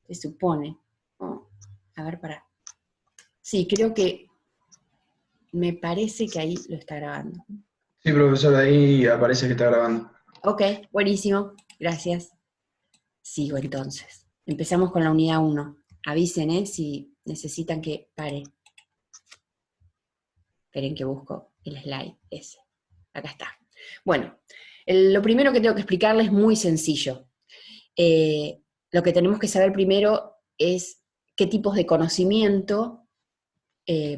se supone. Oh, a ver, para. Sí, creo que me parece que ahí lo está grabando. Sí, profesor, ahí aparece que está grabando. Ok, buenísimo, gracias. Sigo entonces. Empezamos con la unidad 1. Avisen, si necesitan que pare. Esperen que busco el slide ese. Acá está. Bueno, lo primero que tengo que explicarles es muy sencillo. Lo que tenemos que saber primero es qué tipos de conocimiento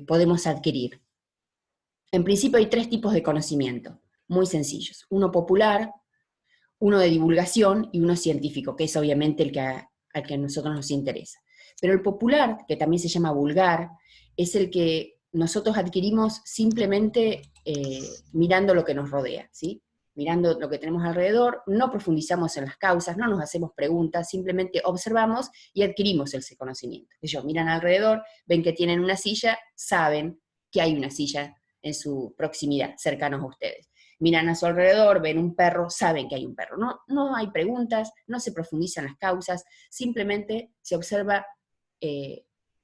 podemos adquirir. En principio hay 3 tipos de conocimiento, muy sencillos. Uno popular, uno de divulgación y uno científico, que es obviamente al que a nosotros nos interesa. Pero el popular, que también se llama vulgar, es el que nosotros adquirimos simplemente mirando lo que nos rodea, ¿sí? Mirando lo que tenemos alrededor, no profundizamos en las causas, no nos hacemos preguntas, simplemente observamos y adquirimos ese conocimiento. Ellos miran alrededor, ven que tienen una silla, saben que hay una silla en su proximidad, cercanos a ustedes. Miran a su alrededor, ven un perro, saben que hay un perro. No hay preguntas, no se profundizan las causas, simplemente se observa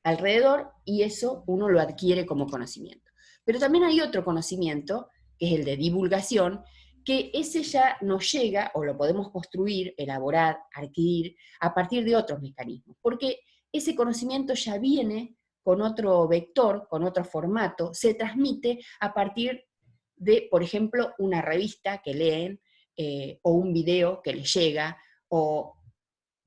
alrededor y eso uno lo adquiere como conocimiento. Pero también hay otro conocimiento, que es el de divulgación, que ese ya nos llega, o lo podemos construir, elaborar, adquirir, a partir de otros mecanismos, porque ese conocimiento ya viene con otro vector, con otro formato, se transmite a partir de, por ejemplo, una revista que leen, o un video que les llega, o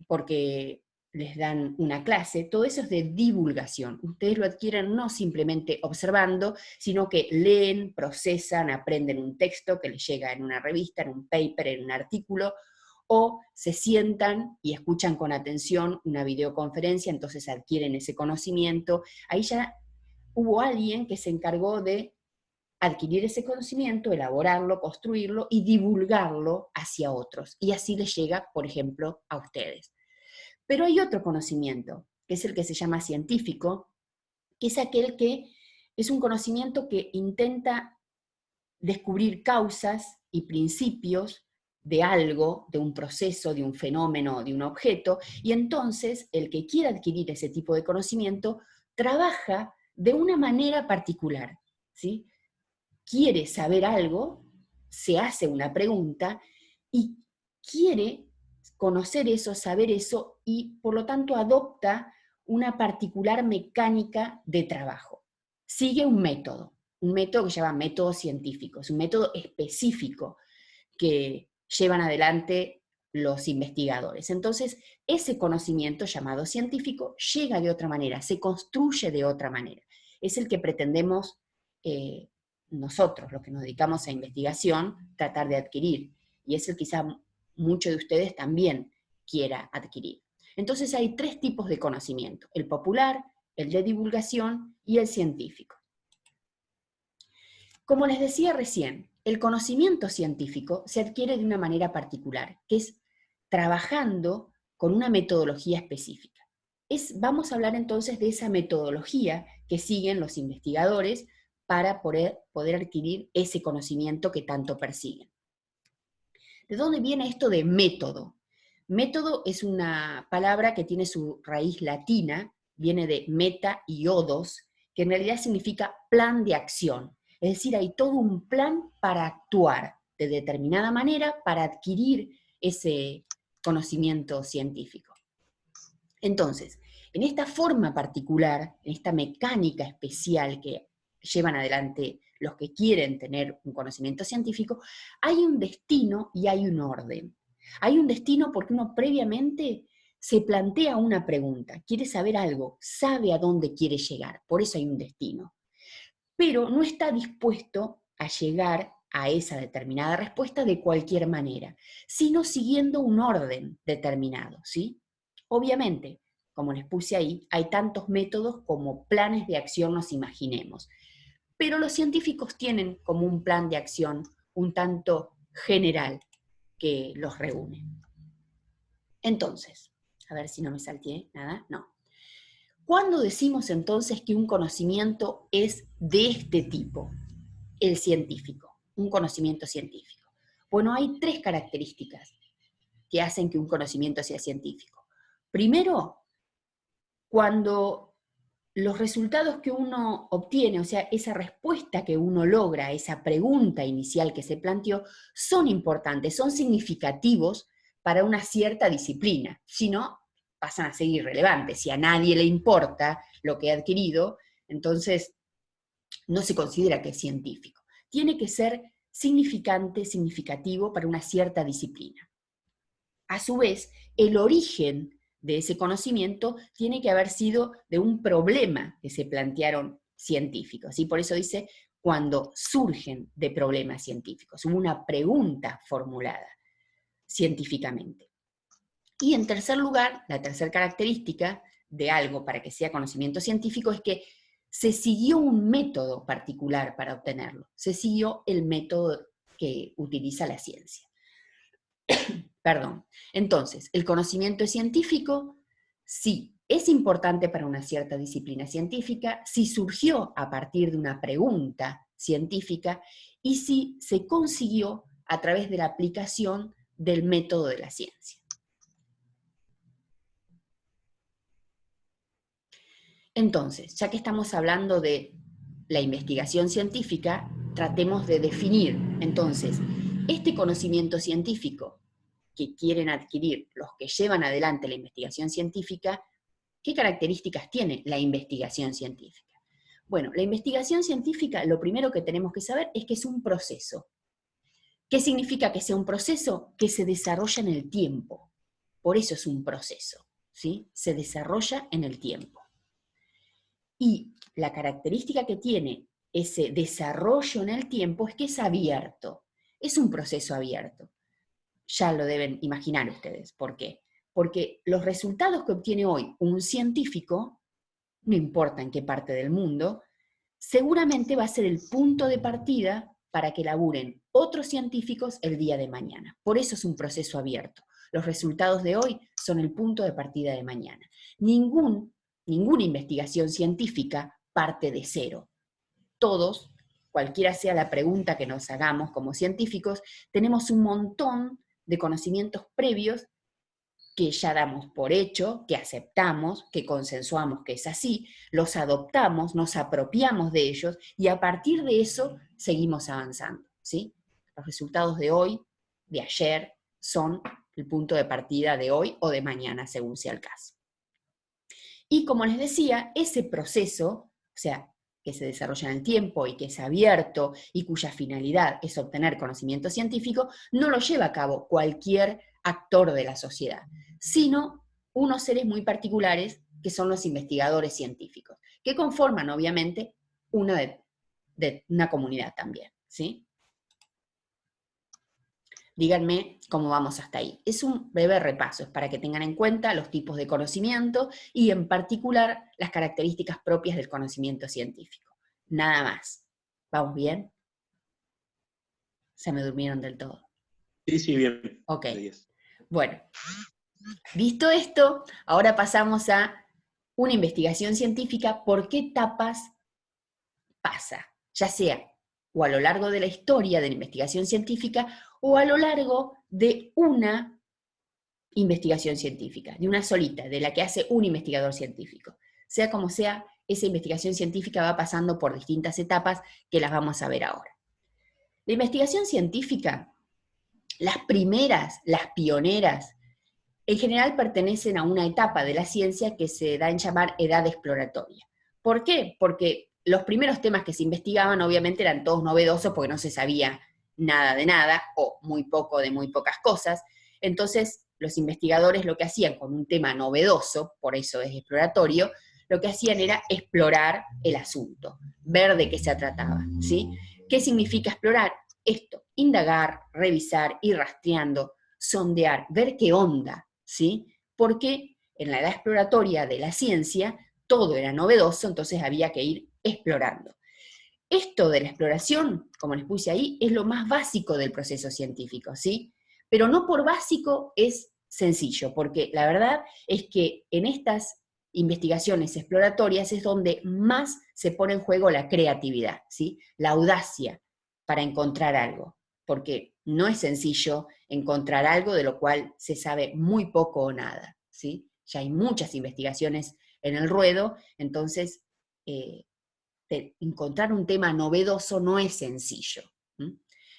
porque les dan una clase, todo eso es de divulgación. Ustedes lo adquieren no simplemente observando, sino que leen, procesan, aprenden un texto que les llega en una revista, en un paper, en un artículo, o se sientan y escuchan con atención una videoconferencia, entonces adquieren ese conocimiento. Ahí ya hubo alguien que se encargó de adquirir ese conocimiento, elaborarlo, construirlo y divulgarlo hacia otros. Y así les llega, por ejemplo, a ustedes. Pero hay otro conocimiento, que es el que se llama científico, que es aquel que es un conocimiento que intenta descubrir causas y principios de algo, de un proceso, de un fenómeno, de un objeto, y entonces el que quiera adquirir ese tipo de conocimiento trabaja de una manera particular, ¿sí? Quiere saber algo, se hace una pregunta y quiere conocer eso, saber eso, y por lo tanto adopta una particular mecánica de trabajo. Sigue un método que se llama método científico, es un método específico que llevan adelante los investigadores. Entonces, ese conocimiento llamado científico llega de otra manera, se construye de otra manera. Es el que pretendemos nosotros, los que nos dedicamos a investigación, tratar de adquirir. Y es el que quizá muchos de ustedes también quiera adquirir. Entonces hay 3 tipos de conocimiento: el popular, el de divulgación y el científico. Como les decía recién, el conocimiento científico se adquiere de una manera particular, que es trabajando con una metodología específica. Vamos a hablar entonces de esa metodología que siguen los investigadores para poder adquirir ese conocimiento que tanto persiguen. ¿De dónde viene esto de método? Método es una palabra que tiene su raíz latina, viene de meta y odos, que en realidad significa plan de acción. Es decir, hay todo un plan para actuar de determinada manera para adquirir ese conocimiento científico. Entonces, en esta forma particular, en esta mecánica especial que llevan adelante los que quieren tener un conocimiento científico, hay un destino y hay un orden. Hay un destino porque uno previamente se plantea una pregunta, quiere saber algo, sabe a dónde quiere llegar, por eso hay un destino. Pero no está dispuesto a llegar a esa determinada respuesta de cualquier manera, sino siguiendo un orden determinado, ¿sí? Obviamente, como les puse ahí, hay tantos métodos como planes de acción nos imaginemos. Pero los científicos tienen como un plan de acción un tanto general que los reúne. Entonces, a ver si no me salteé nada, no. ¿Cuándo decimos entonces que un conocimiento es de este tipo? El científico, un conocimiento científico. Bueno, hay 3 características que hacen que un conocimiento sea científico. Primero, cuando los resultados que uno obtiene, o sea, esa respuesta que uno logra a esa pregunta inicial que se planteó, son importantes, son significativos para una cierta disciplina. Si no, pasan a ser irrelevantes. Si a nadie le importa lo que ha adquirido, entonces no se considera que es científico. Tiene que ser significante, significativo para una cierta disciplina. A su vez, el origen de ese conocimiento tiene que haber sido de un problema que se plantearon científicos. Y por eso dice, cuando surgen de problemas científicos, hubo una pregunta formulada científicamente. Y en tercer lugar, la tercera característica de algo para que sea conocimiento científico es que se siguió un método particular para obtenerlo. Se siguió el método que utiliza la ciencia. Perdón. Entonces, ¿el conocimiento es científico? Sí. ¿Es importante para una cierta disciplina científica? Si surgió a partir de una pregunta científica y si se consiguió a través de la aplicación del método de la ciencia. Entonces, ya que estamos hablando de la investigación científica, tratemos de definir, entonces, este conocimiento científico que quieren adquirir los que llevan adelante la investigación científica, ¿qué características tiene la investigación científica? Bueno, la investigación científica, lo primero que tenemos que saber es que es un proceso. ¿Qué significa que sea un proceso? Que se desarrolla en el tiempo. Por eso es un proceso, ¿sí? Se desarrolla en el tiempo. Y la característica que tiene ese desarrollo en el tiempo es que es abierto. Es un proceso abierto. Ya lo deben imaginar ustedes. ¿Por qué? Porque los resultados que obtiene hoy un científico, no importa en qué parte del mundo, seguramente va a ser el punto de partida para que laburen otros científicos el día de mañana. Por eso es un proceso abierto. Los resultados de hoy son el punto de partida de mañana. Ninguna investigación científica parte de cero. Todos, cualquiera sea la pregunta que nos hagamos como científicos, tenemos un montón de conocimientos previos que ya damos por hecho, que aceptamos, que consensuamos que es así, los adoptamos, nos apropiamos de ellos y a partir de eso seguimos avanzando, ¿sí? Los resultados de hoy, de ayer, son el punto de partida de hoy o de mañana, según sea el caso. Y como les decía, ese proceso, o sea, que se desarrolla en el tiempo y que es abierto y cuya finalidad es obtener conocimiento científico, no lo lleva a cabo cualquier actor de la sociedad, sino unos seres muy particulares que son los investigadores científicos, que conforman obviamente una comunidad también, ¿sí? Díganme cómo vamos hasta ahí. Es un breve repaso, es para que tengan en cuenta los tipos de conocimiento y en particular las características propias del conocimiento científico. Nada más. ¿Vamos bien? ¿Se me durmieron del todo? Sí, bien. Ok. Bueno, visto esto, ahora pasamos a una investigación científica, ¿por qué etapas pasa? Ya sea o a lo largo de la historia de la investigación científica o a lo largo de una investigación científica, de una solita, de la que hace un investigador científico. Sea como sea, esa investigación científica va pasando por distintas etapas que las vamos a ver ahora. La investigación científica, las primeras, las pioneras, en general pertenecen a una etapa de la ciencia que se da en llamar edad exploratoria. ¿Por qué? Porque los primeros temas que se investigaban obviamente eran todos novedosos porque no se sabía nada de nada o muy poco de muy pocas cosas. Entonces los investigadores lo que hacían con un tema novedoso, por eso es exploratorio, lo que hacían era explorar el asunto, ver de qué se trataba, ¿sí? ¿Qué significa explorar? Esto, indagar, revisar, ir rastreando, sondear, ver qué onda, ¿sí? Porque en la edad exploratoria de la ciencia todo era novedoso, entonces había que ir explorando. Esto de la exploración, como les puse ahí, es lo más básico del proceso científico, ¿sí? Pero no por básico es sencillo, porque la verdad es que en estas investigaciones exploratorias es donde más se pone en juego la creatividad, ¿sí? La audacia para encontrar algo, porque no es sencillo encontrar algo de lo cual se sabe muy poco o nada, ¿sí? Ya hay muchas investigaciones en el ruedo, entonces encontrar un tema novedoso no es sencillo.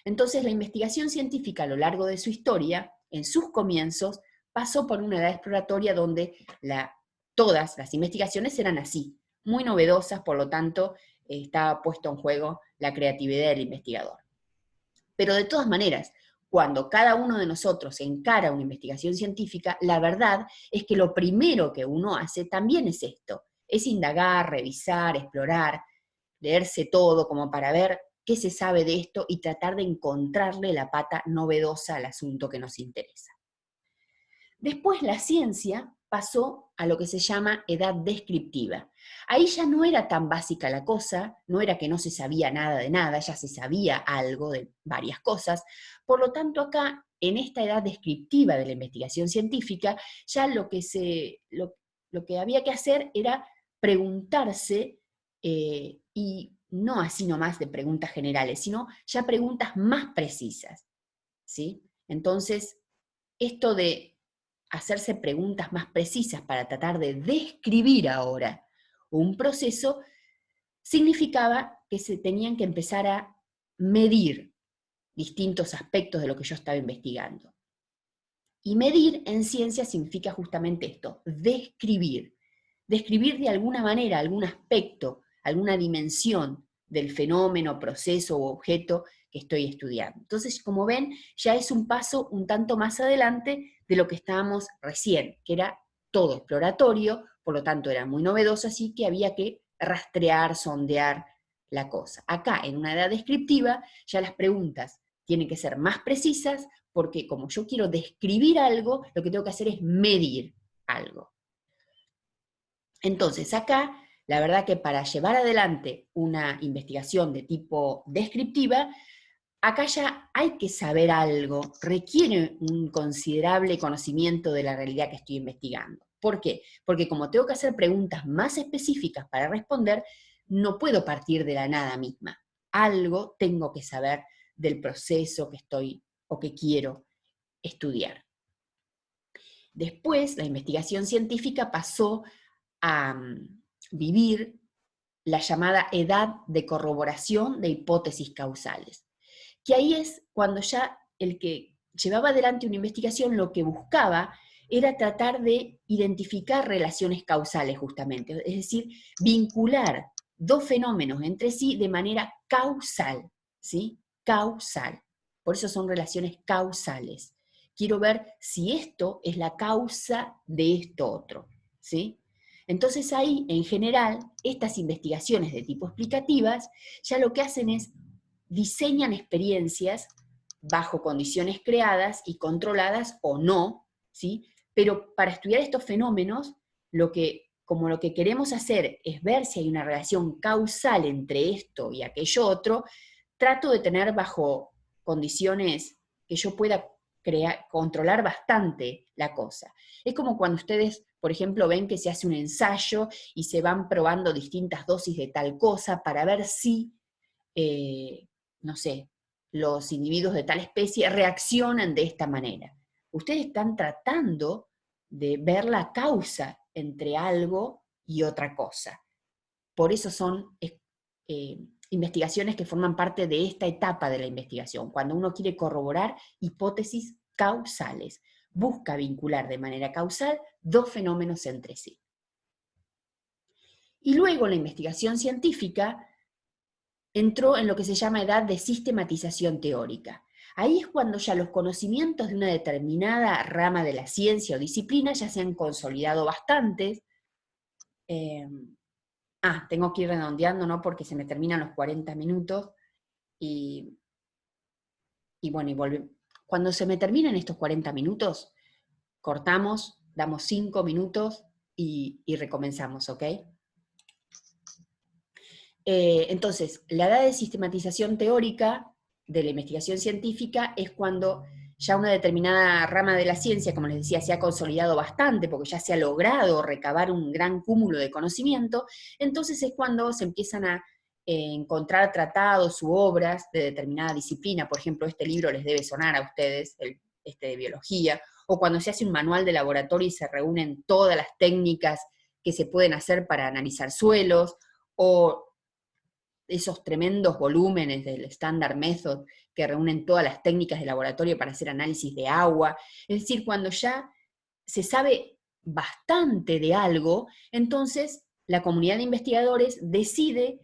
Entonces la investigación científica a lo largo de su historia, en sus comienzos, pasó por una edad exploratoria donde todas las investigaciones eran así, muy novedosas, por lo tanto estaba puesto en juego la creatividad del investigador. Pero de todas maneras, cuando cada uno de nosotros encara una investigación científica, la verdad es que lo primero que uno hace también es esto, es indagar, revisar, explorar, leerse todo como para ver qué se sabe de esto y tratar de encontrarle la pata novedosa al asunto que nos interesa. Después la ciencia pasó a lo que se llama edad descriptiva. Ahí ya no era tan básica la cosa, no era que no se sabía nada de nada, ya se sabía algo de varias cosas. Por lo tanto, acá, en esta edad descriptiva de la investigación científica, ya lo que había que hacer era preguntarse, y no así nomás de preguntas generales, sino ya preguntas más precisas, ¿sí? Entonces, esto de hacerse preguntas más precisas para tratar de describir ahora un proceso, significaba que se tenían que empezar a medir distintos aspectos de lo que yo estaba investigando. Y medir en ciencia significa justamente esto, describir. Describir de alguna manera algún aspecto, alguna dimensión del fenómeno, proceso u objeto que estoy estudiando. Entonces, como ven, ya es un paso un tanto más adelante de lo que estábamos recién, que era todo exploratorio, por lo tanto era muy novedoso, así que había que rastrear, sondear la cosa. Acá, en una edad descriptiva, ya las preguntas tienen que ser más precisas, porque como yo quiero describir algo, lo que tengo que hacer es medir algo. Entonces, acá, la verdad que para llevar adelante una investigación de tipo descriptiva, acá ya hay que saber algo, requiere un considerable conocimiento de la realidad que estoy investigando. ¿Por qué? Porque como tengo que hacer preguntas más específicas para responder, no puedo partir de la nada misma. Algo tengo que saber del proceso que estoy o que quiero estudiar. Después, la investigación científica pasó a vivir la llamada edad de corroboración de hipótesis causales, que ahí es cuando ya el que llevaba adelante una investigación lo que buscaba era tratar de identificar relaciones causales justamente, es decir, vincular dos fenómenos entre sí de manera causal, ¿sí? Causal. Por eso son relaciones causales. Quiero ver si esto es la causa de esto otro, ¿sí? Entonces ahí, en general, estas investigaciones de tipo explicativas ya lo que hacen es diseñan experiencias bajo condiciones creadas y controladas o no, ¿sí? Pero para estudiar estos fenómenos, como lo que queremos hacer es ver si hay una relación causal entre esto y aquello otro, trato de tener bajo condiciones que yo pueda controlar bastante la cosa. Es como cuando ustedes, por ejemplo, ven que se hace un ensayo y se van probando distintas dosis de tal cosa para ver si, no sé, los individuos de tal especie reaccionan de esta manera. Ustedes están tratando de ver la causa entre algo y otra cosa. Por eso son investigaciones que forman parte de esta etapa de la investigación, cuando uno quiere corroborar hipótesis causales, busca vincular de manera causal dos fenómenos entre sí. Y luego la investigación científica entró en lo que se llama edad de sistematización teórica. Ahí es cuando ya los conocimientos de una determinada rama de la ciencia o disciplina ya se han consolidado bastante. Tengo que ir redondeando, ¿no? Porque se me terminan los 40 minutos y bueno, y volvemos. Cuando se me terminan estos 40 minutos, cortamos, damos 5 minutos y recomenzamos, ¿ok? Entonces, la edad de sistematización teórica de la investigación científica es cuando ya una determinada rama de la ciencia, como les decía, se ha consolidado bastante, porque ya se ha logrado recabar un gran cúmulo de conocimiento, entonces es cuando se empiezan a encontrar tratados u obras de determinada disciplina. Por ejemplo, este libro les debe sonar a ustedes, este de biología, o cuando se hace un manual de laboratorio y se reúnen todas las técnicas que se pueden hacer para analizar suelos, o esos tremendos volúmenes del Standard Method que reúnen todas las técnicas de laboratorio para hacer análisis de agua. Es decir, cuando ya se sabe bastante de algo, entonces la comunidad de investigadores decide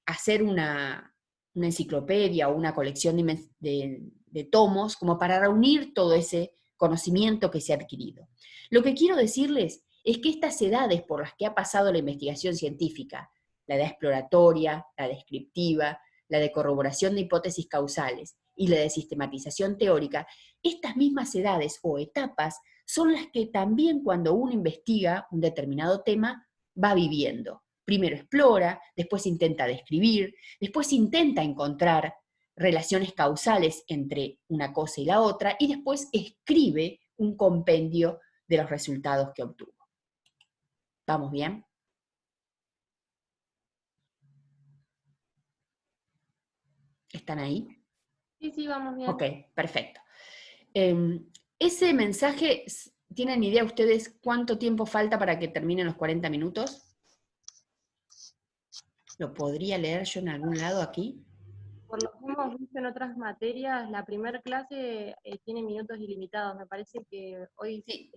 hacer una enciclopedia o una colección de tomos como para reunir todo ese conocimiento que se ha adquirido. Lo que quiero decirles es que estas edades por las que ha pasado la investigación científica, la edad exploratoria, la descriptiva, la de corroboración de hipótesis causales y la de sistematización teórica, estas mismas edades o etapas son las que también cuando uno investiga un determinado tema va viviendo. Primero explora, después intenta describir, después intenta encontrar relaciones causales entre una cosa y la otra, y después escribe un compendio de los resultados que obtuvo. ¿Vamos bien? ¿Están ahí? Sí, vamos bien. Ok, perfecto. Ese mensaje, ¿tienen idea ustedes cuánto tiempo falta para que terminen los 40 minutos? ¿Lo podría leer yo en algún lado aquí? Por lo que hemos visto en otras materias, la primera clase tiene minutos ilimitados. Me parece que hoy Sí.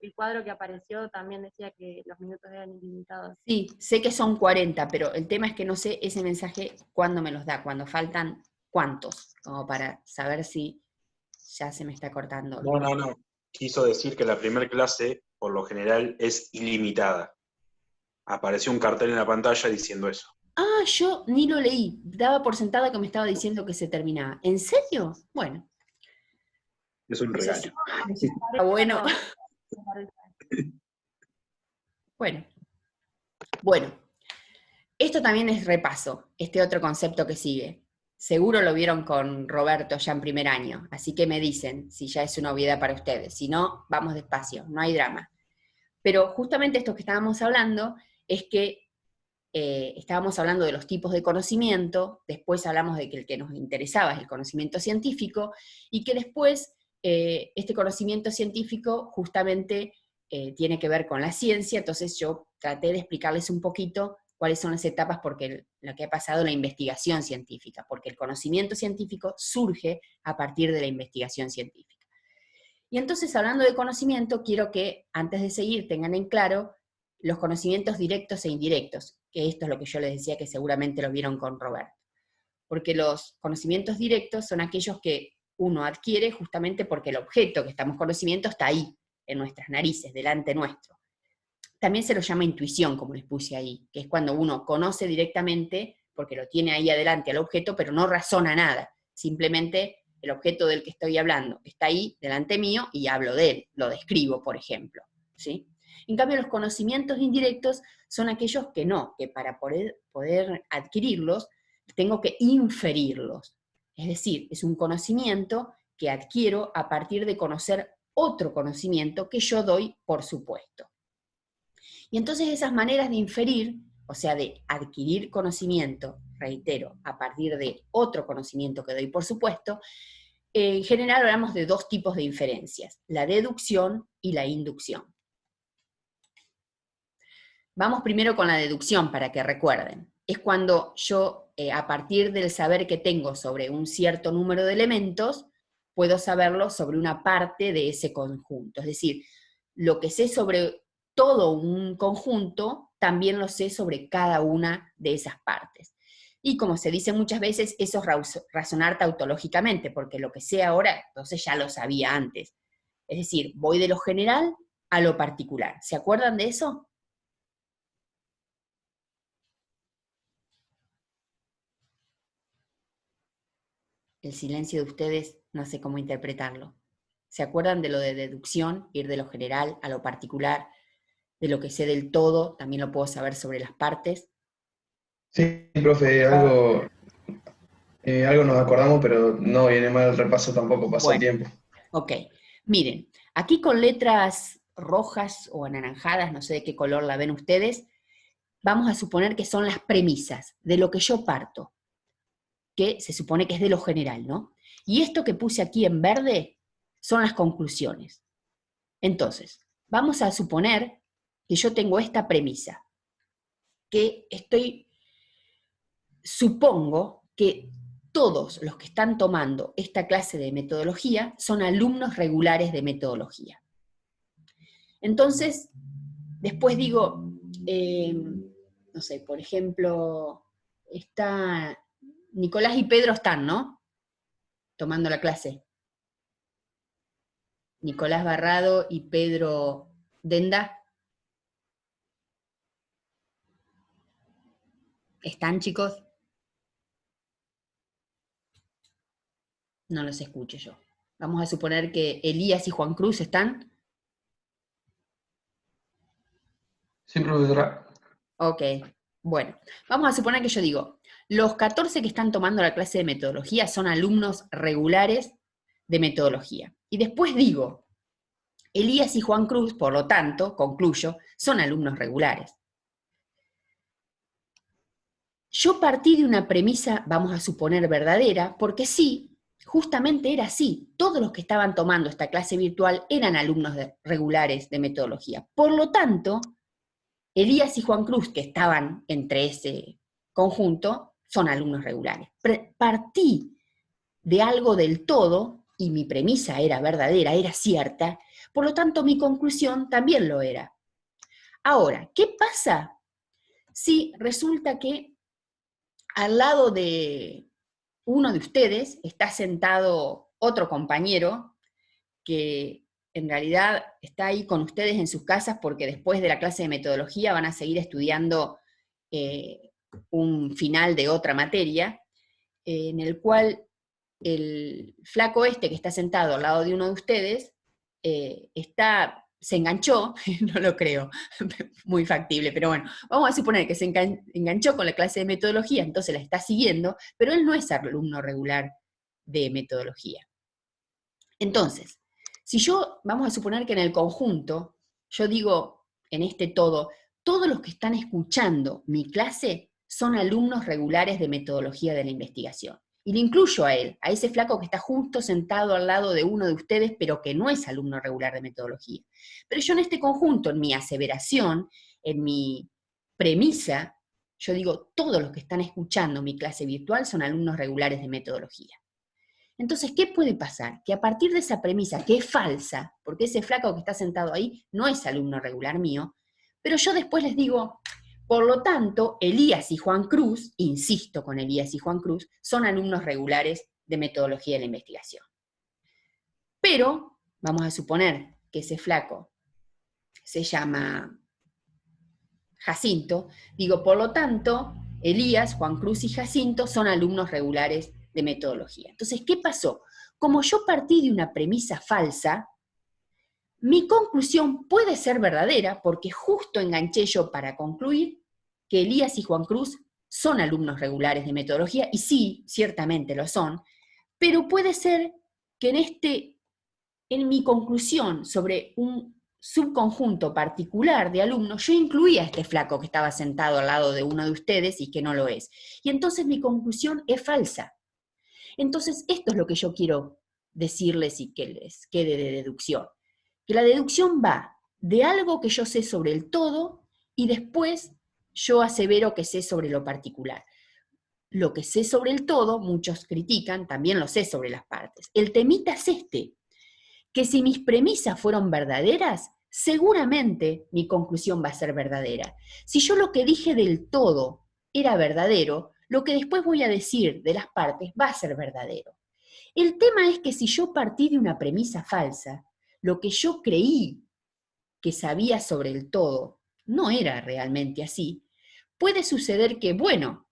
El cuadro que apareció también decía que los minutos eran ilimitados. Sí, sé que son 40, pero el tema es que no sé ese mensaje cuándo me los da, cuando faltan cuántos, como para saber si ya se me está cortando. No. Quiso decir que la primera clase, por lo general, es ilimitada. Apareció un cartel en la pantalla diciendo eso. Ah, yo ni lo leí, daba por sentado que me estaba diciendo que se terminaba. ¿En serio? Bueno. Es un regalo. Bueno. Bueno, esto también es repaso, este otro concepto que sigue. Seguro lo vieron con Roberto ya en primer año, así que me dicen si ya es una obviedad para ustedes. Si no, vamos despacio, no hay drama. Pero justamente esto que estábamos hablando es que estábamos hablando de los tipos de conocimiento, después hablamos de que el que nos interesaba es el conocimiento científico, y que después este conocimiento científico justamente tiene que ver con la ciencia. Entonces yo traté de explicarles un poquito cuáles son las etapas porque lo que ha pasado en la investigación científica, porque el conocimiento científico surge a partir de la investigación científica. Y entonces, hablando de conocimiento, quiero que, antes de seguir, tengan en claro los conocimientos directos e indirectos, que esto es lo que yo les decía que seguramente lo vieron con Roberto. Porque los conocimientos directos son aquellos que uno adquiere justamente porque el objeto que estamos conociendo está ahí, en nuestras narices, delante nuestro. También se lo llama intuición, como les puse ahí, que es cuando uno conoce directamente, porque lo tiene ahí adelante al objeto, pero no razona nada, simplemente el objeto del que estoy hablando está ahí delante mío y hablo de él, lo describo, por ejemplo, ¿sí? En cambio, los conocimientos indirectos son aquellos que no, que para poder adquirirlos, tengo que inferirlos. Es decir, es un conocimiento que adquiero a partir de conocer otro conocimiento que yo doy por supuesto. Y entonces esas maneras de inferir, o sea, de adquirir conocimiento, reitero, a partir de otro conocimiento que doy por supuesto, en general hablamos de dos tipos de inferencias, la deducción y la inducción. Vamos primero con la deducción para que recuerden. Es cuando yo, a partir del saber que tengo sobre un cierto número de elementos, puedo saberlo sobre una parte de ese conjunto. Es decir, lo que sé sobre todo un conjunto, también lo sé sobre cada una de esas partes. Y como se dice muchas veces, eso es razonar tautológicamente, porque lo que sé ahora, entonces ya lo sabía antes. Es decir, voy de lo general a lo particular. ¿Se acuerdan de eso? El silencio de ustedes, no sé cómo interpretarlo. ¿Se acuerdan de lo de deducción, ir de lo general a lo particular? De lo que sé del todo, también lo puedo saber sobre las partes. Sí, profe, algo nos acordamos, pero no viene mal el repaso tampoco, pasa el tiempo. Ok, miren, aquí con letras rojas o anaranjadas, no sé de qué color la ven ustedes, vamos a suponer que son las premisas de lo que yo parto, que se supone que es de lo general, ¿no? Y esto que puse aquí en verde son las conclusiones. Entonces, vamos a suponer que yo tengo esta premisa, que supongo que todos los que están tomando esta clase de metodología son alumnos regulares de metodología. Entonces, después digo, no sé, por ejemplo, está Nicolás y Pedro están, ¿no? Tomando la clase. Nicolás Barrado y Pedro Denda. ¿Están, chicos? No los escucho yo. Vamos a suponer que Elías y Juan Cruz están. Sí, profesora. Ok, bueno. Vamos a suponer que yo digo, los 14 que están tomando la clase de metodología son alumnos regulares de metodología. Y después digo, Elías y Juan Cruz, por lo tanto, concluyo, son alumnos regulares. Yo partí de una premisa, vamos a suponer verdadera, porque sí, justamente era así. Todos los que estaban tomando esta clase virtual eran alumnos regulares de metodología. Por lo tanto, Elías y Juan Cruz, que estaban entre ese conjunto, son alumnos regulares. Partí de algo del todo, y mi premisa era verdadera, era cierta, por lo tanto mi conclusión también lo era. Ahora, ¿qué pasa si resulta que al lado de uno de ustedes está sentado otro compañero que en realidad está ahí con ustedes en sus casas porque después de la clase de metodología van a seguir estudiando un final de otra materia, en el cual el flaco este que está sentado al lado de uno de ustedes se enganchó, no lo creo, muy factible, pero bueno, vamos a suponer que se enganchó con la clase de metodología, entonces la está siguiendo, pero él no es alumno regular de metodología. Entonces, si vamos a suponer que en el conjunto, yo digo en este todo, todos los que están escuchando mi clase son alumnos regulares de metodología de la investigación. Y le incluyo a él, a ese flaco que está justo sentado al lado de uno de ustedes, pero que no es alumno regular de metodología. Pero yo en este conjunto, en mi aseveración, en mi premisa, yo digo, todos los que están escuchando mi clase virtual son alumnos regulares de metodología. Entonces, ¿qué puede pasar? Que a partir de esa premisa, que es falsa, porque ese flaco que está sentado ahí no es alumno regular mío, pero yo después les digo, por lo tanto, Elías y Juan Cruz, insisto con Elías y Juan Cruz, son alumnos regulares de metodología de la investigación. Pero, vamos a suponer que ese flaco se llama Jacinto, digo, por lo tanto, Elías, Juan Cruz y Jacinto son alumnos regulares de metodología. Entonces, ¿qué pasó? Como yo partí de una premisa falsa, mi conclusión puede ser verdadera, porque justo enganché yo para concluir que Elías y Juan Cruz son alumnos regulares de metodología, y sí, ciertamente lo son, pero puede ser que en mi conclusión sobre un subconjunto particular de alumnos, yo incluía a este flaco que estaba sentado al lado de uno de ustedes y que no lo es. Y entonces mi conclusión es falsa. Entonces, esto es lo que yo quiero decirles y que les quede de deducción. Que la deducción va de algo que yo sé sobre el todo y después yo asevero que sé sobre lo particular. Lo que sé sobre el todo, muchos critican, también lo sé sobre las partes. El temita es este, que si mis premisas fueron verdaderas, seguramente mi conclusión va a ser verdadera. Si yo lo que dije del todo era verdadero, lo que después voy a decir de las partes va a ser verdadero. El tema es que si yo partí de una premisa falsa, lo que yo creí que sabía sobre el todo no era realmente así, puede suceder que, bueno,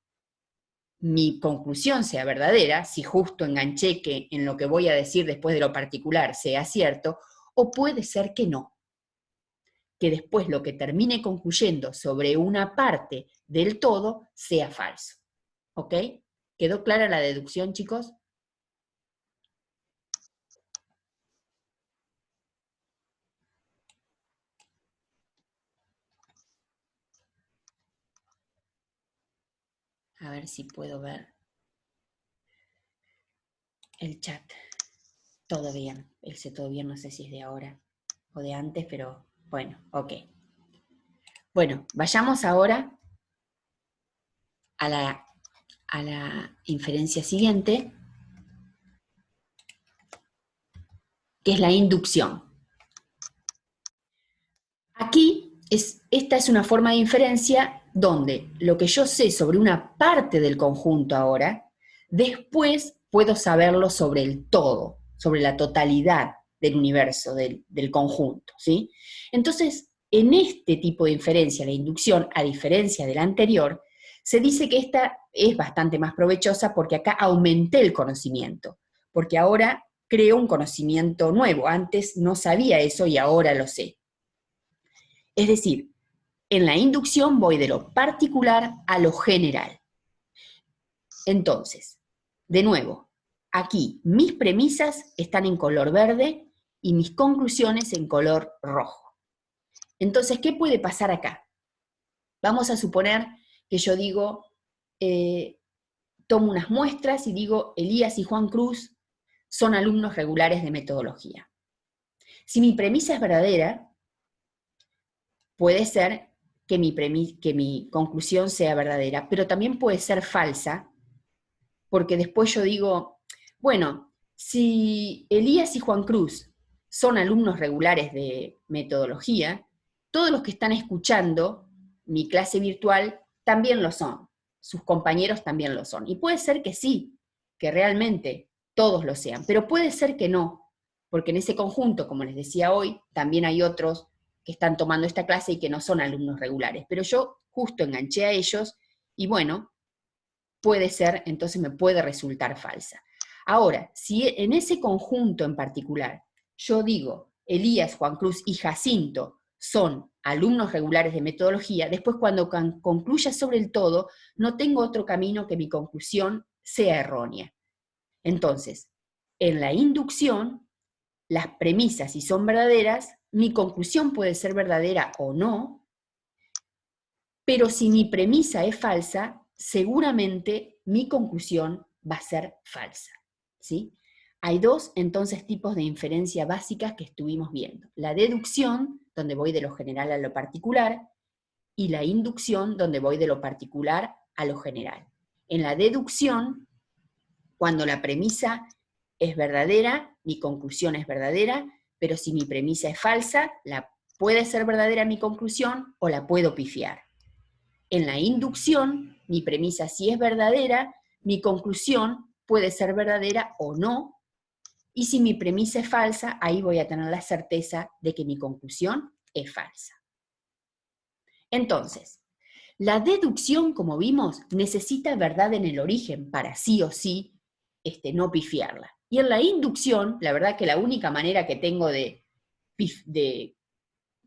mi conclusión sea verdadera, si justo enganché que en lo que voy a decir después de lo particular sea cierto, o puede ser que no, que después lo que termine concluyendo sobre una parte del todo sea falso. ¿Ok? ¿Quedó clara la deducción, chicos? A ver si puedo ver el chat. Todo bien. Ese todo bien, no sé si es de ahora o de antes, pero bueno, ok. Bueno, vayamos ahora a la inferencia siguiente, que es la inducción. Aquí, esta es una forma de inferencia donde lo que yo sé sobre una parte del conjunto ahora, después puedo saberlo sobre el todo, sobre la totalidad del universo, del conjunto, ¿sí? Entonces, en este tipo de inferencia, la inducción, a diferencia de la anterior, se dice que esta es bastante más provechosa porque acá aumenté el conocimiento, porque ahora creo un conocimiento nuevo, antes no sabía eso y ahora lo sé. Es decir, en la inducción voy de lo particular a lo general. Entonces, de nuevo, aquí mis premisas están en color verde y mis conclusiones en color rojo. Entonces, ¿qué puede pasar acá? Vamos a suponer que yo digo, tomo unas muestras y digo, Elías y Juan Cruz son alumnos regulares de metodología. Si mi premisa es verdadera, puede ser que mi conclusión sea verdadera, pero también puede ser falsa, porque después yo digo, bueno, si Elías y Juan Cruz son alumnos regulares de metodología, todos los que están escuchando mi clase virtual también lo son, sus compañeros también lo son. Y puede ser que sí, que realmente todos lo sean, pero puede ser que no, porque en ese conjunto, como les decía hoy, también hay otros que están tomando esta clase y que no son alumnos regulares, pero yo justo enganché a ellos y bueno, puede ser, entonces me puede resultar falsa. Ahora, si en ese conjunto en particular yo digo Elías, Juan Cruz y Jacinto son alumnos regulares de metodología, después cuando concluya sobre el todo, no tengo otro camino que mi conclusión sea errónea. Entonces, en la inducción, las premisas, si son verdaderas, mi conclusión puede ser verdadera o no, pero si mi premisa es falsa, seguramente mi conclusión va a ser falsa, ¿sí? Hay dos, entonces, tipos de inferencia básicas que estuvimos viendo. La deducción, donde voy de lo general a lo particular, y la inducción, donde voy de lo particular a lo general. En la deducción, cuando la premisa es verdadera, mi conclusión es verdadera, pero si mi premisa es falsa, puede ser verdadera mi conclusión o la puedo pifiar. En la inducción, mi premisa sí es verdadera, mi conclusión puede ser verdadera o no, y si mi premisa es falsa, ahí voy a tener la certeza de que mi conclusión es falsa. Entonces, la deducción, como vimos, necesita verdad en el origen para sí o sí no pifiarla. Y en la inducción, la verdad que la única manera que tengo de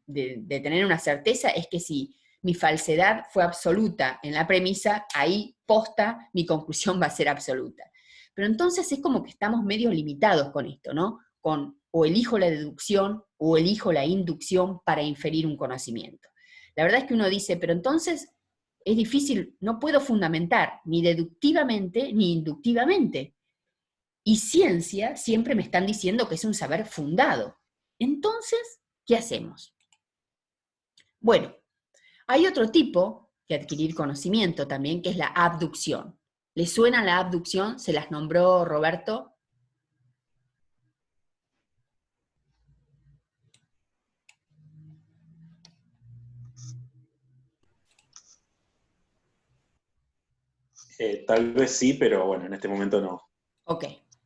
tener una certeza es que si mi falsedad fue absoluta en la premisa, ahí posta mi conclusión va a ser absoluta. Pero entonces es como que estamos medio limitados con esto, ¿no? O elijo la deducción o elijo la inducción para inferir un conocimiento. La verdad es que uno dice, pero entonces es difícil, no puedo fundamentar ni deductivamente ni inductivamente. Y ciencia siempre me están diciendo que es un saber fundado. Entonces, ¿qué hacemos? Bueno, hay otro tipo de adquirir conocimiento también, que es la abducción. ¿Les suena la abducción? ¿Se las nombró Roberto? Tal vez sí, pero bueno, en este momento no. Ok.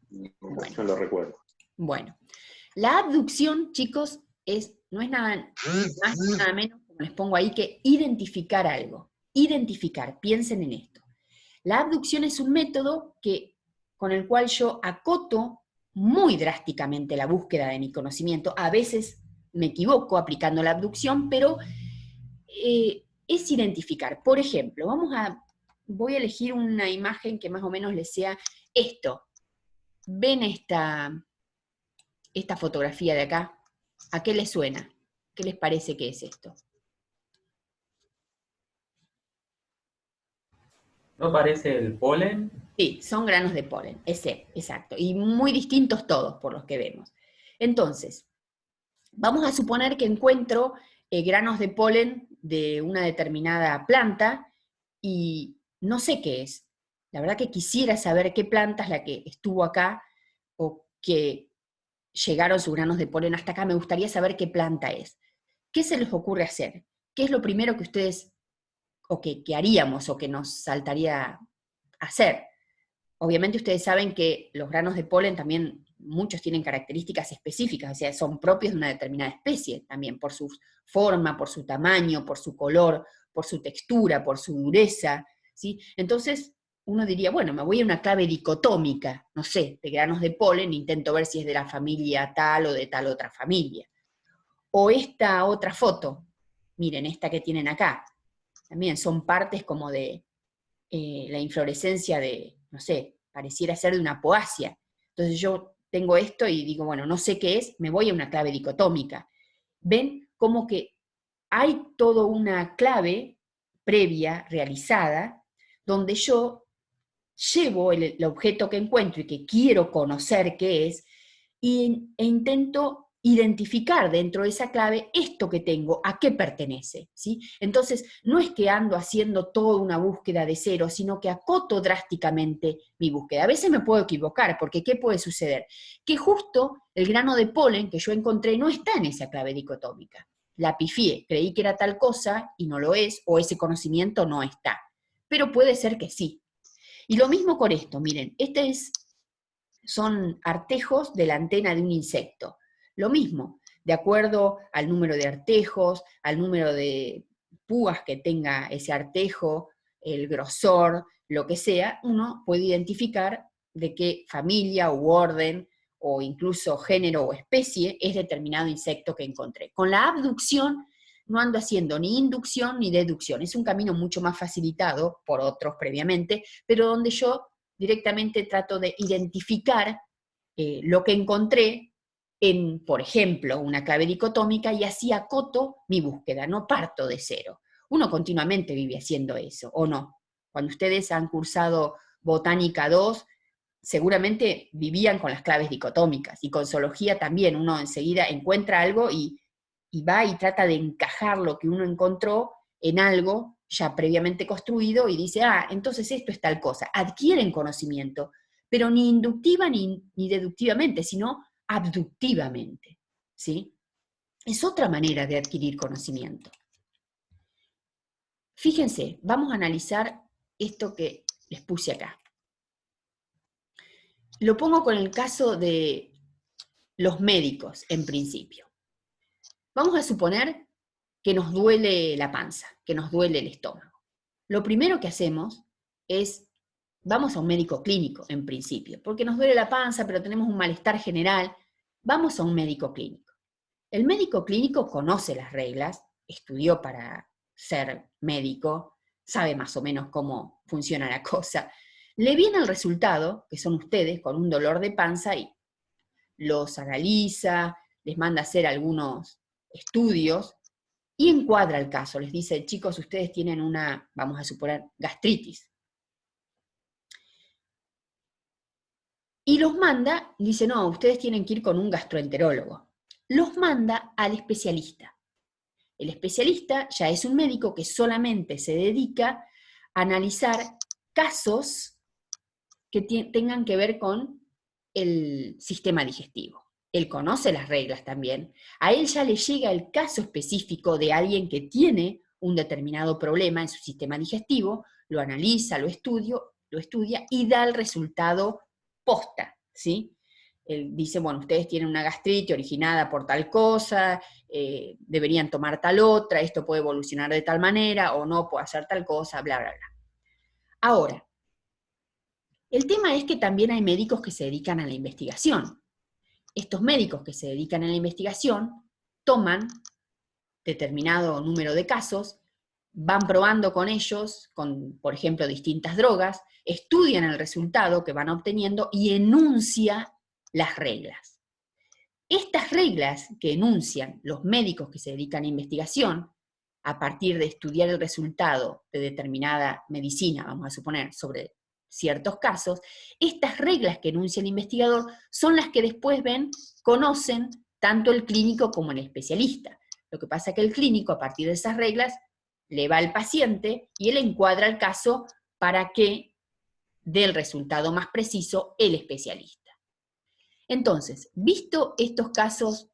No lo recuerdo. Bueno, la abducción, chicos, no es nada más ni nada menos, como les pongo ahí, que identificar algo. Identificar, piensen en esto. La abducción es un método con el cual yo acoto muy drásticamente la búsqueda de mi conocimiento. A veces me equivoco aplicando la abducción, pero es identificar. Por ejemplo, voy a elegir una imagen que más o menos les sea esto. ¿Ven esta fotografía de acá? ¿A qué les suena? ¿Qué les parece que es esto? ¿No parece el polen? Sí, son granos de polen, exacto, y muy distintos todos por los que vemos. Entonces, vamos a suponer que encuentro granos de polen de una determinada planta y no sé qué es. La verdad que quisiera saber qué planta es la que estuvo acá o que llegaron sus granos de polen hasta acá. Me gustaría saber qué planta es. ¿Qué se les ocurre hacer? ¿Qué es lo primero que ustedes, o que haríamos, o que nos saltaría hacer? Obviamente ustedes saben que los granos de polen también, muchos tienen características específicas, o sea, son propios de una determinada especie también, por su forma, por su tamaño, por su color, por su textura, por su dureza, ¿sí? Entonces, uno diría, bueno, me voy a una clave dicotómica, no sé, de granos de polen, intento ver si es de la familia tal o de tal otra familia. O esta otra foto, miren, esta que tienen acá, también son partes como de la inflorescencia de, no sé, pareciera ser de una poacia. Entonces yo tengo esto y digo, bueno, no sé qué es, me voy a una clave dicotómica. ¿Ven como que hay toda una clave previa, realizada, donde yo llevo el objeto que encuentro y que quiero conocer qué es, e intento identificar dentro de esa clave esto que tengo, a qué pertenece, ¿sí? Entonces, no es que ando haciendo toda una búsqueda de cero, sino que acoto drásticamente mi búsqueda. A veces me puedo equivocar, porque ¿qué puede suceder? Que justo el grano de polen que yo encontré no está en esa clave dicotómica. La pifié, creí que era tal cosa y no lo es, o ese conocimiento no está. Pero puede ser que sí. Y lo mismo con esto, miren, son artejos de la antena de un insecto. Lo mismo, de acuerdo al número de artejos, al número de púas que tenga ese artejo, el grosor, lo que sea, uno puede identificar de qué familia u orden o incluso género o especie es determinado insecto que encontré. Con la abducción no ando haciendo ni inducción ni deducción, es un camino mucho más facilitado por otros previamente, pero donde yo directamente trato de identificar lo que encontré en, por ejemplo, una clave dicotómica y así acoto mi búsqueda, no parto de cero. Uno continuamente vive haciendo eso, ¿o no? Cuando ustedes han cursado Botánica 2, seguramente vivían con las claves dicotómicas, y con zoología también, uno enseguida encuentra algo y va y trata de encajar lo que uno encontró en algo ya previamente construido y dice, entonces esto es tal cosa. Adquieren conocimiento, pero ni inductiva ni deductivamente, sino abductivamente, ¿sí? Es otra manera de adquirir conocimiento. Fíjense, vamos a analizar esto que les puse acá. Lo pongo con el caso de los médicos, en principio. Vamos a suponer que nos duele la panza, que nos duele el estómago. Lo primero que hacemos es, vamos a un médico clínico, en principio, porque nos duele la panza, pero tenemos un malestar general, vamos a un médico clínico. El médico clínico conoce las reglas, estudió para ser médico, sabe más o menos cómo funciona la cosa. Le viene el resultado, que son ustedes, con un dolor de panza, y los analiza, les manda a hacer algunos estudios, y encuadra el caso. Les dice, chicos, ustedes tienen una, vamos a suponer, gastritis. Y los manda, dice, no, ustedes tienen que ir con un gastroenterólogo. Los manda al especialista. El especialista ya es un médico que solamente se dedica a analizar casos que tengan que ver con el sistema digestivo. Él conoce las reglas también. A él ya le llega el caso específico de alguien que tiene un determinado problema en su sistema digestivo, lo analiza, lo estudia y da el resultado posta, ¿sí? Él dice, bueno, ustedes tienen una gastritis originada por tal cosa, deberían tomar tal otra, esto puede evolucionar de tal manera, o no puede hacer tal cosa, bla, bla, bla. Ahora, el tema es que también hay médicos que se dedican a la investigación. Estos médicos que se dedican a la investigación toman determinado número de casos, van probando con ellos, con, por ejemplo, distintas drogas, estudian el resultado que van obteniendo y enuncia las reglas. Estas reglas que enuncian los médicos que se dedican a investigación, a partir de estudiar el resultado de determinada medicina, vamos a suponer, sobre ciertos casos, estas reglas que enuncia el investigador son las que después conocen tanto el clínico como el especialista. Lo que pasa es que el clínico, a partir de esas reglas, le va al paciente y él encuadra el caso para que dé el resultado más preciso el especialista. Entonces, visto estos casos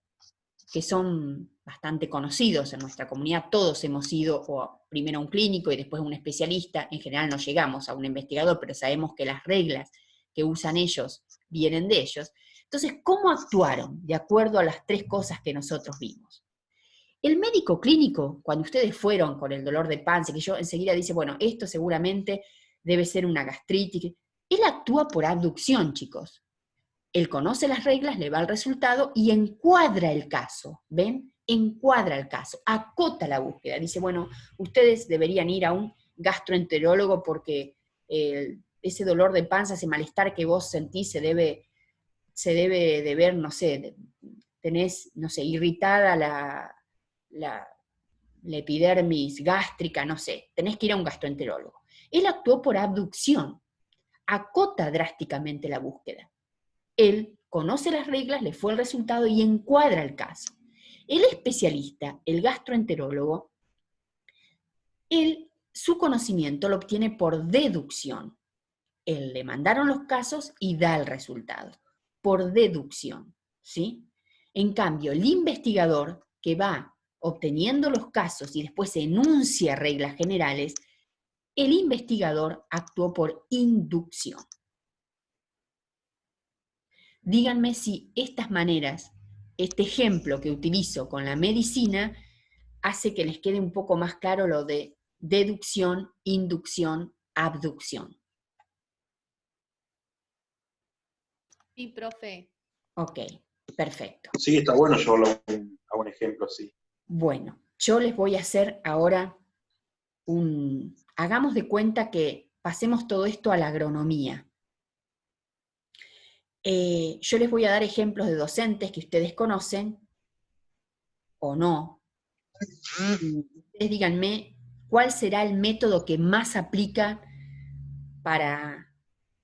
que son bastante conocidos en nuestra comunidad, todos hemos ido primero a un clínico y después a un especialista, en general no llegamos a un investigador, pero sabemos que las reglas que usan ellos vienen de ellos. Entonces, ¿cómo actuaron de acuerdo a las 3 cosas que nosotros vimos? El médico clínico, cuando ustedes fueron con el dolor de panza, que yo enseguida dice, bueno, esto seguramente debe ser una gastritis, él actúa por abducción, chicos. Él conoce las reglas, le va al resultado y encuadra el caso, ¿ven? Encuadra el caso, acota la búsqueda. Dice, bueno, ustedes deberían ir a un gastroenterólogo porque ese dolor de panza, ese malestar que vos sentís se debe de ver, no sé, tenés, no sé, irritada la epidermis gástrica, no sé, tenés que ir a un gastroenterólogo. Él actuó por abducción, acota drásticamente la búsqueda. Él conoce las reglas, le fue el resultado y encuadra el caso. El especialista, el gastroenterólogo, su conocimiento lo obtiene por deducción. Él le mandaron los casos y da el resultado, por deducción, ¿sí? En cambio, el investigador que va obteniendo los casos y después enuncia reglas generales, el investigador actuó por inducción. Díganme si estas maneras, este ejemplo que utilizo con la medicina, hace que les quede un poco más claro lo de deducción, inducción, abducción. Sí, profe. Ok, perfecto. Sí, está bueno llevarlo a un ejemplo, sí. Bueno, yo les voy a hacer ahora hagamos de cuenta que pasemos todo esto a la agronomía. Yo les voy a dar ejemplos de docentes que ustedes conocen, o no. Y ustedes díganme cuál será el método que más aplica para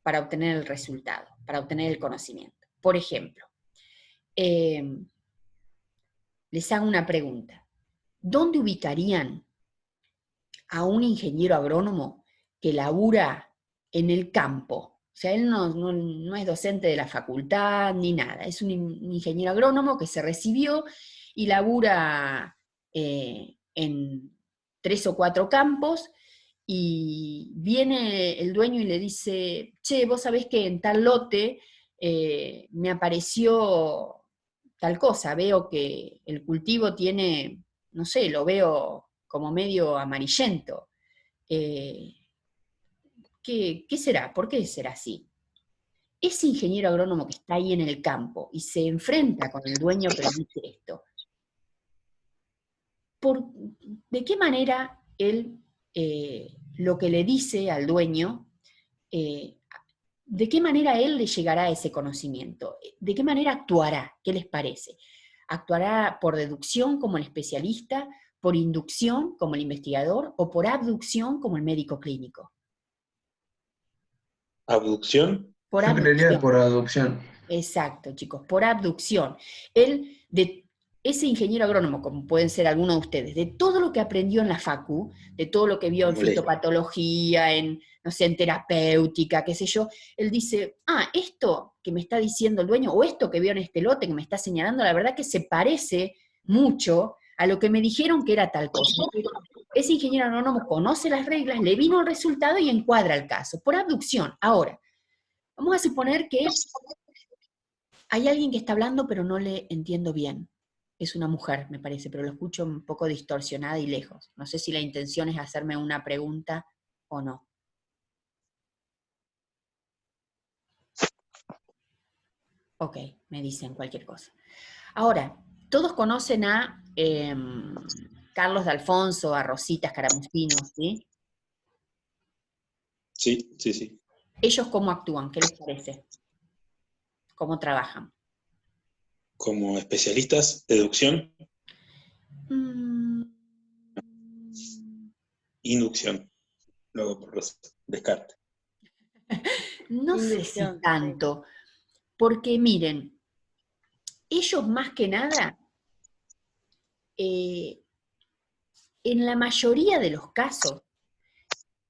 obtener el resultado, para obtener el conocimiento. Por ejemplo, les hago una pregunta. ¿Dónde ubicarían a un ingeniero agrónomo que labura en el campo? O sea, él no es docente de la facultad ni nada, es un ingeniero agrónomo que se recibió y labura en 3 o 4 campos, y viene el dueño y le dice, che, vos sabés que en tal lote me apareció tal cosa, veo que el cultivo tiene, no sé, lo veo como medio amarillento. ¿Qué será? ¿Por qué será así? Ese ingeniero agrónomo que está ahí en el campo y se enfrenta con el dueño que le dice esto, ¿de qué manera él lo que le dice al dueño, de qué manera él le llegará a ese conocimiento? ¿De qué manera actuará? ¿Qué les parece? ¿Actuará por deducción como el especialista, por inducción como el investigador o por abducción como el médico clínico? ¿Abducción? Por Yo creería abducción. por adopción. Exacto, chicos, por abducción. Ese ingeniero agrónomo, como pueden ser algunos de ustedes, de todo lo que aprendió en la facu, de todo lo que vio en Molesto. fitopatología, no sé, en terapéutica, qué sé yo, él dice, esto que me está diciendo el dueño, o esto que vio en este lote que me está señalando, la verdad que se parece mucho a lo que me dijeron que era tal cosa. Ese ingeniero agrónomo conoce las reglas, le vino el resultado y encuadra el caso, por abducción. Ahora, vamos a suponer que hay alguien que está hablando, pero no le entiendo bien. Es una mujer, me parece, pero lo escucho un poco distorsionada y lejos. No sé si la intención es hacerme una pregunta o no. Ok, me dicen cualquier cosa. Ahora, todos conocen a Carlos de Alfonso, a Rosita Scaramuzzino, ¿sí? Sí, sí, sí. ¿Ellos cómo actúan? ¿Qué les parece? ¿Cómo trabajan? Como especialistas, deducción, Mm, inducción, luego por descarte. no sé si Inducción, sí. tanto, porque miren, ellos más que nada en la mayoría de los casos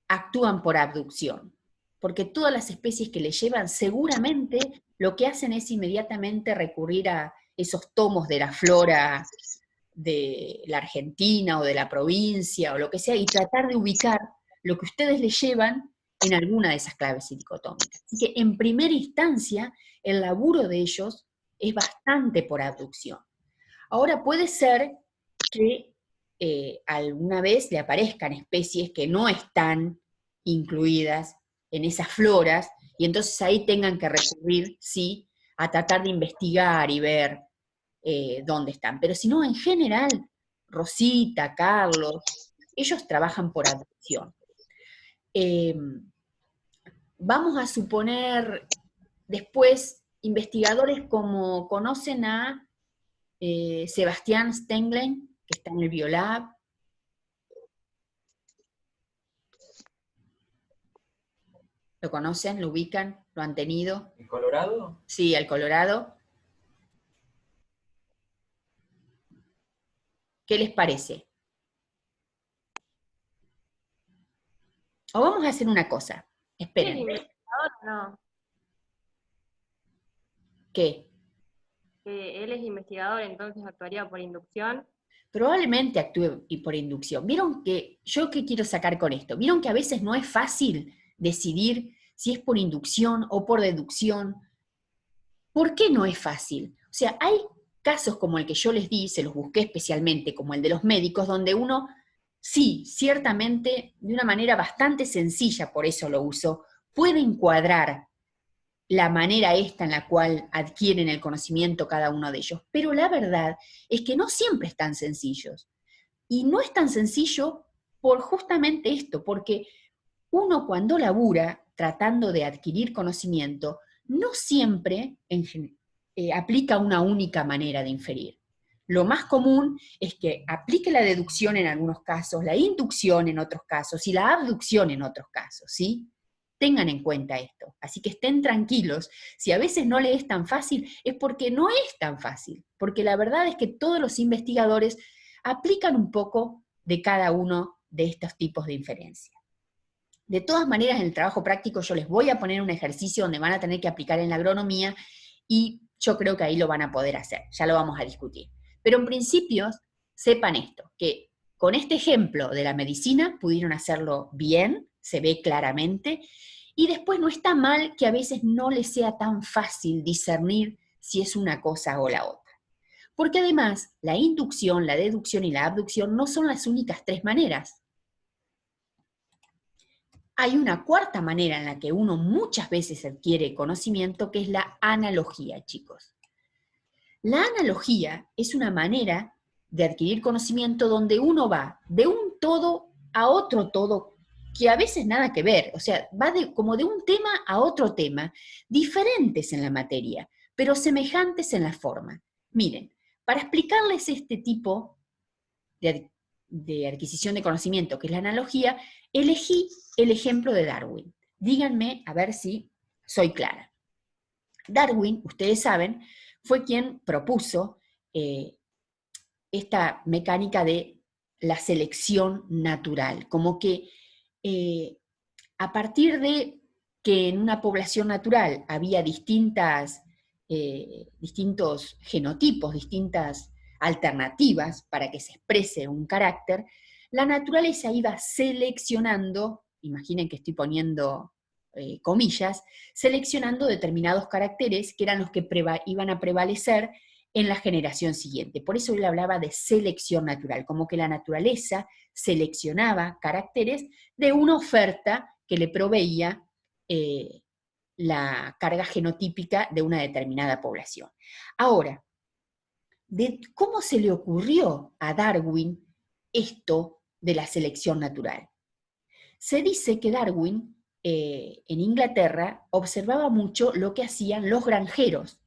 actúan por abducción, porque todas las especies que le llevan seguramente lo que hacen es inmediatamente recurrir a esos tomos de la flora de la Argentina o de la provincia o lo que sea, y tratar de ubicar lo que ustedes le llevan en alguna de esas claves dicotómicas. Así que en primera instancia, el laburo de ellos es bastante por abducción. Ahora puede ser que alguna vez le aparezcan especies que no están incluidas en esas floras, y entonces ahí tengan que recurrir, sí, a tratar de investigar y ver dónde están. Pero si no, en general, Rosita, Carlos, ellos trabajan por adopción. Vamos a suponer después investigadores como conocen a Sebastián Stenglen, que está en el Biolab. ¿Lo conocen? ¿Lo ubican? ¿Lo han tenido? ¿El Colorado? Sí, al Colorado. ¿Qué les parece? O vamos a hacer una cosa. Esperen. ¿Es investigador o no? ¿Qué? Que él es investigador, entonces actuaría por inducción. Probablemente actúe por inducción. ¿Vieron que, yo qué quiero sacar con esto? ¿Vieron que a veces no es fácil decidir si es por inducción o por deducción? ¿Por qué no es fácil? O sea, hay casos como el que yo les di, se los busqué especialmente, como el de los médicos, donde uno, sí, ciertamente, de una manera bastante sencilla, por eso lo uso, puede encuadrar la manera esta en la cual adquieren el conocimiento cada uno de ellos. Pero la verdad es que no siempre es tan sencillo. Y no es tan sencillo por justamente esto, porque uno cuando labura tratando de adquirir conocimiento, no siempre aplica una única manera de inferir. Lo más común es que aplique la deducción en algunos casos, la inducción en otros casos y la abducción en otros casos, ¿sí? Tengan en cuenta esto. Así que estén tranquilos. Si a veces no le es tan fácil, es porque no es tan fácil. Porque la verdad es que todos los investigadores aplican un poco de cada uno de estos tipos de inferencia. De todas maneras, en el trabajo práctico yo les voy a poner un ejercicio donde van a tener que aplicar en la agronomía y yo creo que ahí lo van a poder hacer. Ya lo vamos a discutir. Pero en principio, sepan esto, que con este ejemplo de la medicina pudieron hacerlo bien, se ve claramente, y después no está mal que a veces no les sea tan fácil discernir si es una cosa o la otra. Porque además, la inducción, la deducción y la abducción no son las únicas tres maneras. Hay una cuarta manera en la que uno muchas veces adquiere conocimiento, que es la analogía, chicos. La analogía es una manera de adquirir conocimiento donde uno va de un todo a otro todo, que a veces nada que ver, o sea, va como de un tema a otro tema, diferentes en la materia, pero semejantes en la forma. Miren, para explicarles este tipo de adquisición de conocimiento, que es la analogía, elegí el ejemplo de Darwin. Díganme a ver si soy clara. Darwin, ustedes saben, fue quien propuso esta mecánica de la selección natural, como que a partir de que en una población natural había distintos genotipos, distintas alternativas para que se exprese un carácter, la naturaleza iba seleccionando, imaginen que estoy poniendo comillas, seleccionando determinados caracteres que eran los que iban a prevalecer en la generación siguiente. Por eso él hablaba de selección natural, como que la naturaleza seleccionaba caracteres de una oferta que le proveía la carga genotípica de una determinada población. Ahora, ¿cómo se le ocurrió a Darwin esto de la selección natural? Se dice que Darwin en Inglaterra observaba mucho lo que hacían los granjeros.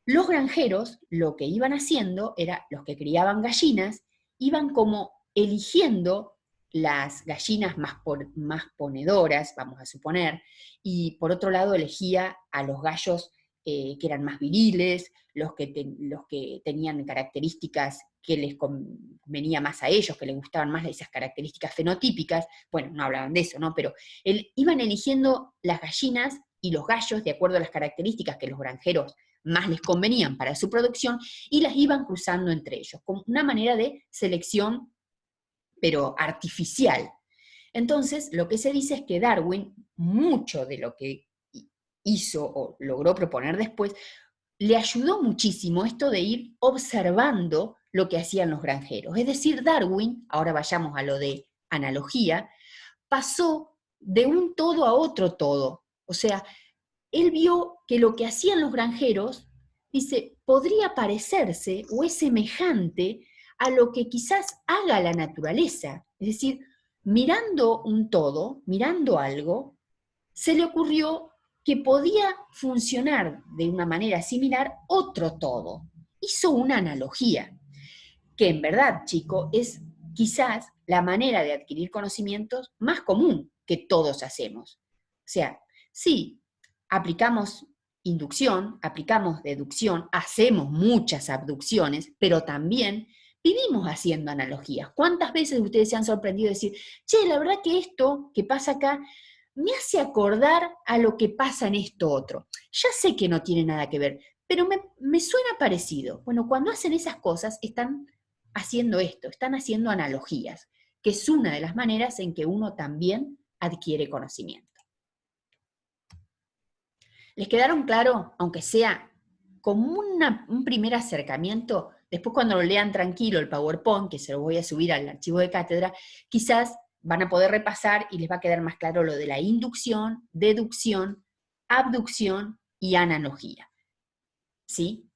Los granjeros lo que iban haciendo era, los que criaban gallinas, iban como eligiendo las gallinas más ponedoras, vamos a suponer, y por otro lado elegía a los gallos que eran más viriles, los que tenían características que les convenía más a ellos, que les gustaban más esas características fenotípicas. Bueno, no hablaban de eso, ¿no? Pero iban eligiendo las gallinas y los gallos de acuerdo a las características que los granjeros más les convenían para su producción, y las iban cruzando entre ellos, como una manera de selección, pero artificial. Entonces, lo que se dice es que Darwin, mucho de lo que hizo o logró proponer después, le ayudó muchísimo esto de ir observando lo que hacían los granjeros. Es decir, Darwin, ahora vayamos a lo de analogía, pasó de un todo a otro todo. O sea, él vio que lo que hacían los granjeros, dice, podría parecerse o es semejante a lo que quizás haga la naturaleza. Es decir, mirando un todo, mirando algo, se le ocurrió que podía funcionar de una manera similar otro todo. Hizo una analogía, que en verdad, chico, es quizás la manera de adquirir conocimientos más común que todos hacemos. O sea, sí, aplicamos inducción, aplicamos deducción, hacemos muchas abducciones, pero también vivimos haciendo analogías. ¿Cuántas veces ustedes se han sorprendido de decir, che, la verdad que esto que pasa acá me hace acordar a lo que pasa en esto otro? Ya sé que no tiene nada que ver, pero me suena parecido. Bueno, cuando hacen esas cosas están haciendo esto, están haciendo analogías, que es una de las maneras en que uno también adquiere conocimiento. ¿Les quedaron claro, aunque sea como un primer acercamiento? Después cuando lo lean tranquilo el PowerPoint, que se lo voy a subir al archivo de cátedra, quizás van a poder repasar y les va a quedar más claro lo de la inducción, deducción, abducción y analogía. ¿Sí?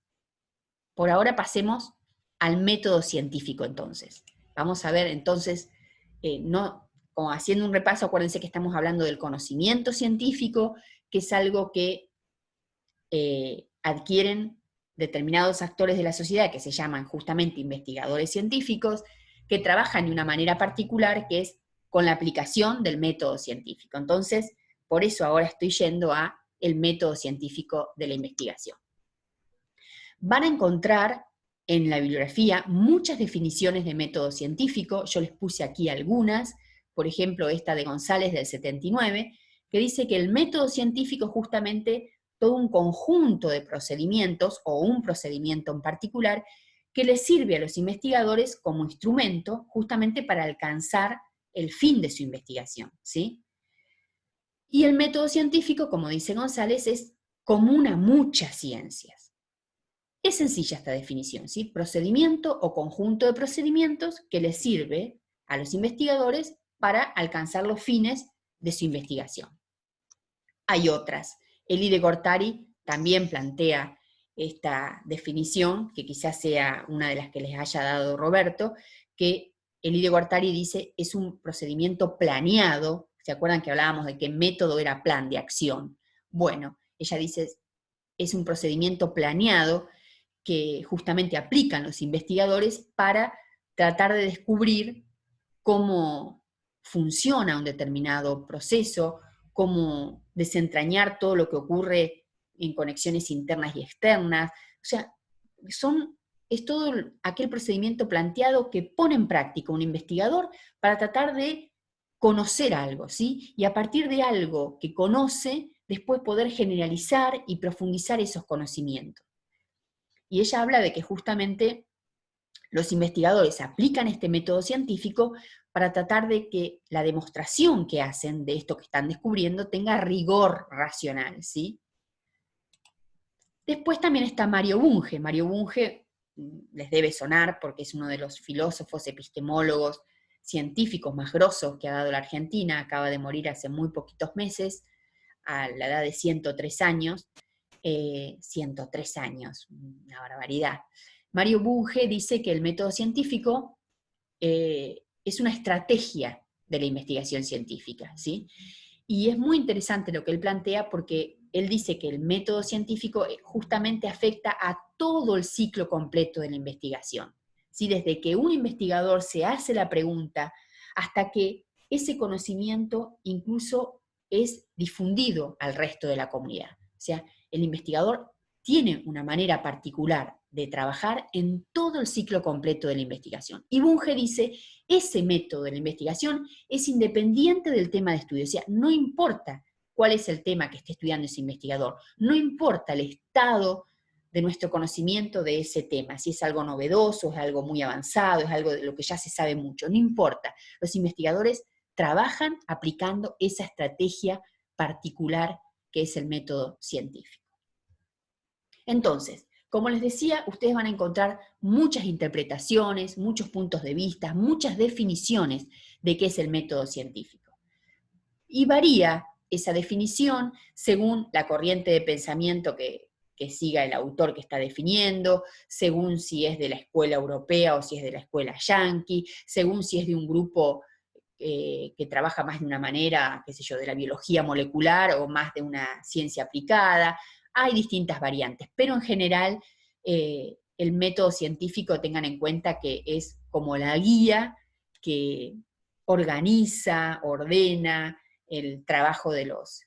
Por ahora pasemos al método científico entonces. Vamos a ver entonces, como haciendo un repaso, acuérdense que estamos hablando del conocimiento científico, que es algo que adquieren determinados actores de la sociedad que se llaman justamente investigadores científicos, que trabajan de una manera particular, que es con la aplicación del método científico. Entonces, por eso ahora estoy yendo a el método científico de la investigación. Van a encontrar en la bibliografía muchas definiciones de método científico. Yo les puse aquí algunas, por ejemplo esta de González del 79, que dice que el método científico es justamente todo un conjunto de procedimientos, o un procedimiento en particular, que les sirve a los investigadores como instrumento justamente para alcanzar el fin de su investigación, ¿sí? Y el método científico, como dice González, es común a muchas ciencias. Es sencilla esta definición, ¿sí? Procedimiento o conjunto de procedimientos que les sirve a los investigadores para alcanzar los fines de su investigación. Hay otras. Elie de Gortari también plantea esta definición, que quizás sea una de las que les haya dado Roberto, que Elie de Gortari dice es un procedimiento planeado. ¿Se acuerdan que hablábamos de que método era plan de acción? Bueno, ella dice es un procedimiento planeado que justamente aplican los investigadores para tratar de descubrir cómo funciona un determinado proceso, cómo desentrañar todo lo que ocurre en conexiones internas y externas. O sea, es todo aquel procedimiento planteado que pone en práctica un investigador para tratar de conocer algo, ¿sí? Y a partir de algo que conoce, después poder generalizar y profundizar esos conocimientos. Y ella habla de que justamente los investigadores aplican este método científico para tratar de que la demostración que hacen de esto que están descubriendo tenga rigor racional, ¿sí? Después también está Mario Bunge. Mario Bunge les debe sonar porque es uno de los filósofos, epistemólogos, científicos más grosos que ha dado la Argentina. Acaba de morir hace muy poquitos meses, a la edad de 103 años. 103 años, una barbaridad. Mario Bunge dice que el método científico es una estrategia de la investigación científica, ¿sí? Y es muy interesante lo que él plantea porque él dice que el método científico justamente afecta a todo el ciclo completo de la investigación, ¿sí? Desde que un investigador se hace la pregunta hasta que ese conocimiento incluso es difundido al resto de la comunidad. O sea, el investigador tiene una manera particular de trabajar en todo el ciclo completo de la investigación. Y Bunge dice, ese método de la investigación es independiente del tema de estudio, o sea, no importa cuál es el tema que esté estudiando ese investigador, no importa el estado de nuestro conocimiento de ese tema, si es algo novedoso, es algo muy avanzado, es algo de lo que ya se sabe mucho, no importa. Los investigadores trabajan aplicando esa estrategia particular que es el método científico. Entonces, como les decía, ustedes van a encontrar muchas interpretaciones, muchos puntos de vista, muchas definiciones de qué es el método científico. Y varía esa definición según la corriente de pensamiento que siga el autor que está definiendo, según si es de la escuela europea o si es de la escuela yanqui, según si es de un grupo que trabaja más de una manera, qué sé yo, de la biología molecular o más de una ciencia aplicada. Hay distintas variantes, pero en general el método científico, tengan en cuenta que es como la guía que organiza, ordena el trabajo de los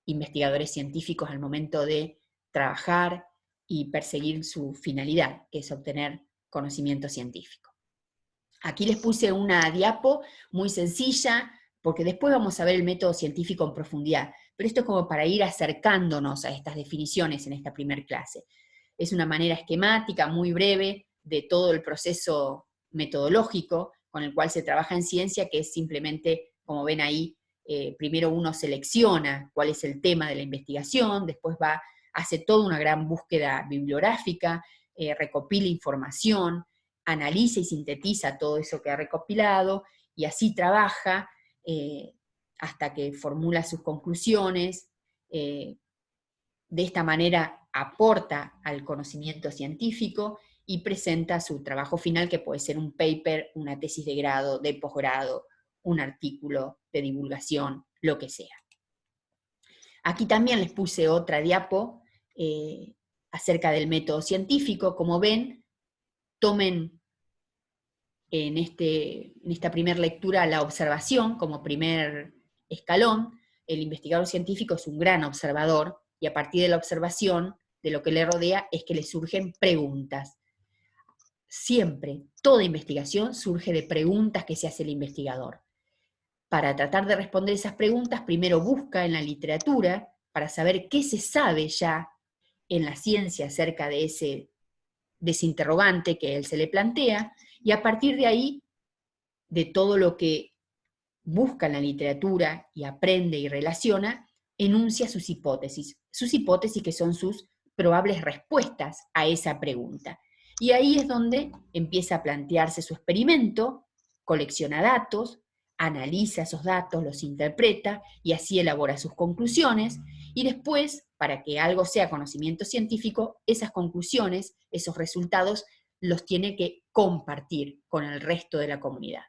investigadores científicos al momento de trabajar y perseguir su finalidad, que es obtener conocimiento científico. Aquí les puse una diapo muy sencilla, porque después vamos a ver el método científico en profundidad, pero esto es como para ir acercándonos a estas definiciones en esta primera clase. Es una manera esquemática, muy breve, de todo el proceso metodológico con el cual se trabaja en ciencia, que es simplemente, como ven ahí, primero uno selecciona cuál es el tema de la investigación, después hace toda una gran búsqueda bibliográfica, recopila información, analiza y sintetiza todo eso que ha recopilado, y así trabaja hasta que formula sus conclusiones. De esta manera aporta al conocimiento científico y presenta su trabajo final, que puede ser un paper, una tesis de grado, de posgrado, un artículo de divulgación, lo que sea. Aquí también les puse otra diapo acerca del método científico. Como ven, tomen en esta primera lectura la observación como primer escalón. El investigador científico es un gran observador, y a partir de la observación de lo que le rodea es que le surgen preguntas. Siempre, toda investigación surge de preguntas que se hace el investigador. Para tratar de responder esas preguntas, primero busca en la literatura para saber qué se sabe ya en la ciencia acerca de ese interrogante que él se le plantea, y a partir de ahí, de todo lo que busca en la literatura y aprende y relaciona, enuncia sus hipótesis que son sus probables respuestas a esa pregunta. Y ahí es donde empieza a plantearse su experimento, colecciona datos, analiza esos datos, los interpreta y así elabora sus conclusiones, y después, para que algo sea conocimiento científico, esas conclusiones, esos resultados, los tiene que compartir con el resto de la comunidad.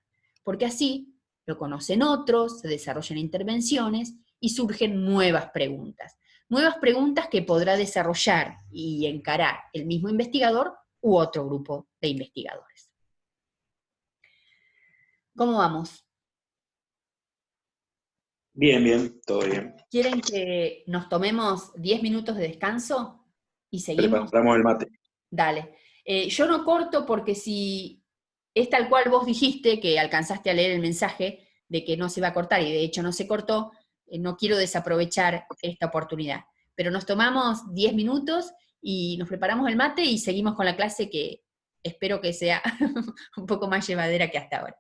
Porque así lo conocen otros, se desarrollan intervenciones y surgen nuevas preguntas. Nuevas preguntas que podrá desarrollar y encarar el mismo investigador u otro grupo de investigadores. ¿Cómo vamos? Bien, bien, todo bien. ¿Quieren que nos tomemos 10 minutos de descanso y seguimos? Preparamos el mate. Dale. Yo no corto, porque si es tal cual vos dijiste, que alcanzaste a leer el mensaje de que no se va a cortar, y de hecho no se cortó, no quiero desaprovechar esta oportunidad. Pero nos tomamos 10 minutos y nos preparamos el mate y seguimos con la clase, que espero que sea un poco más llevadera que hasta ahora.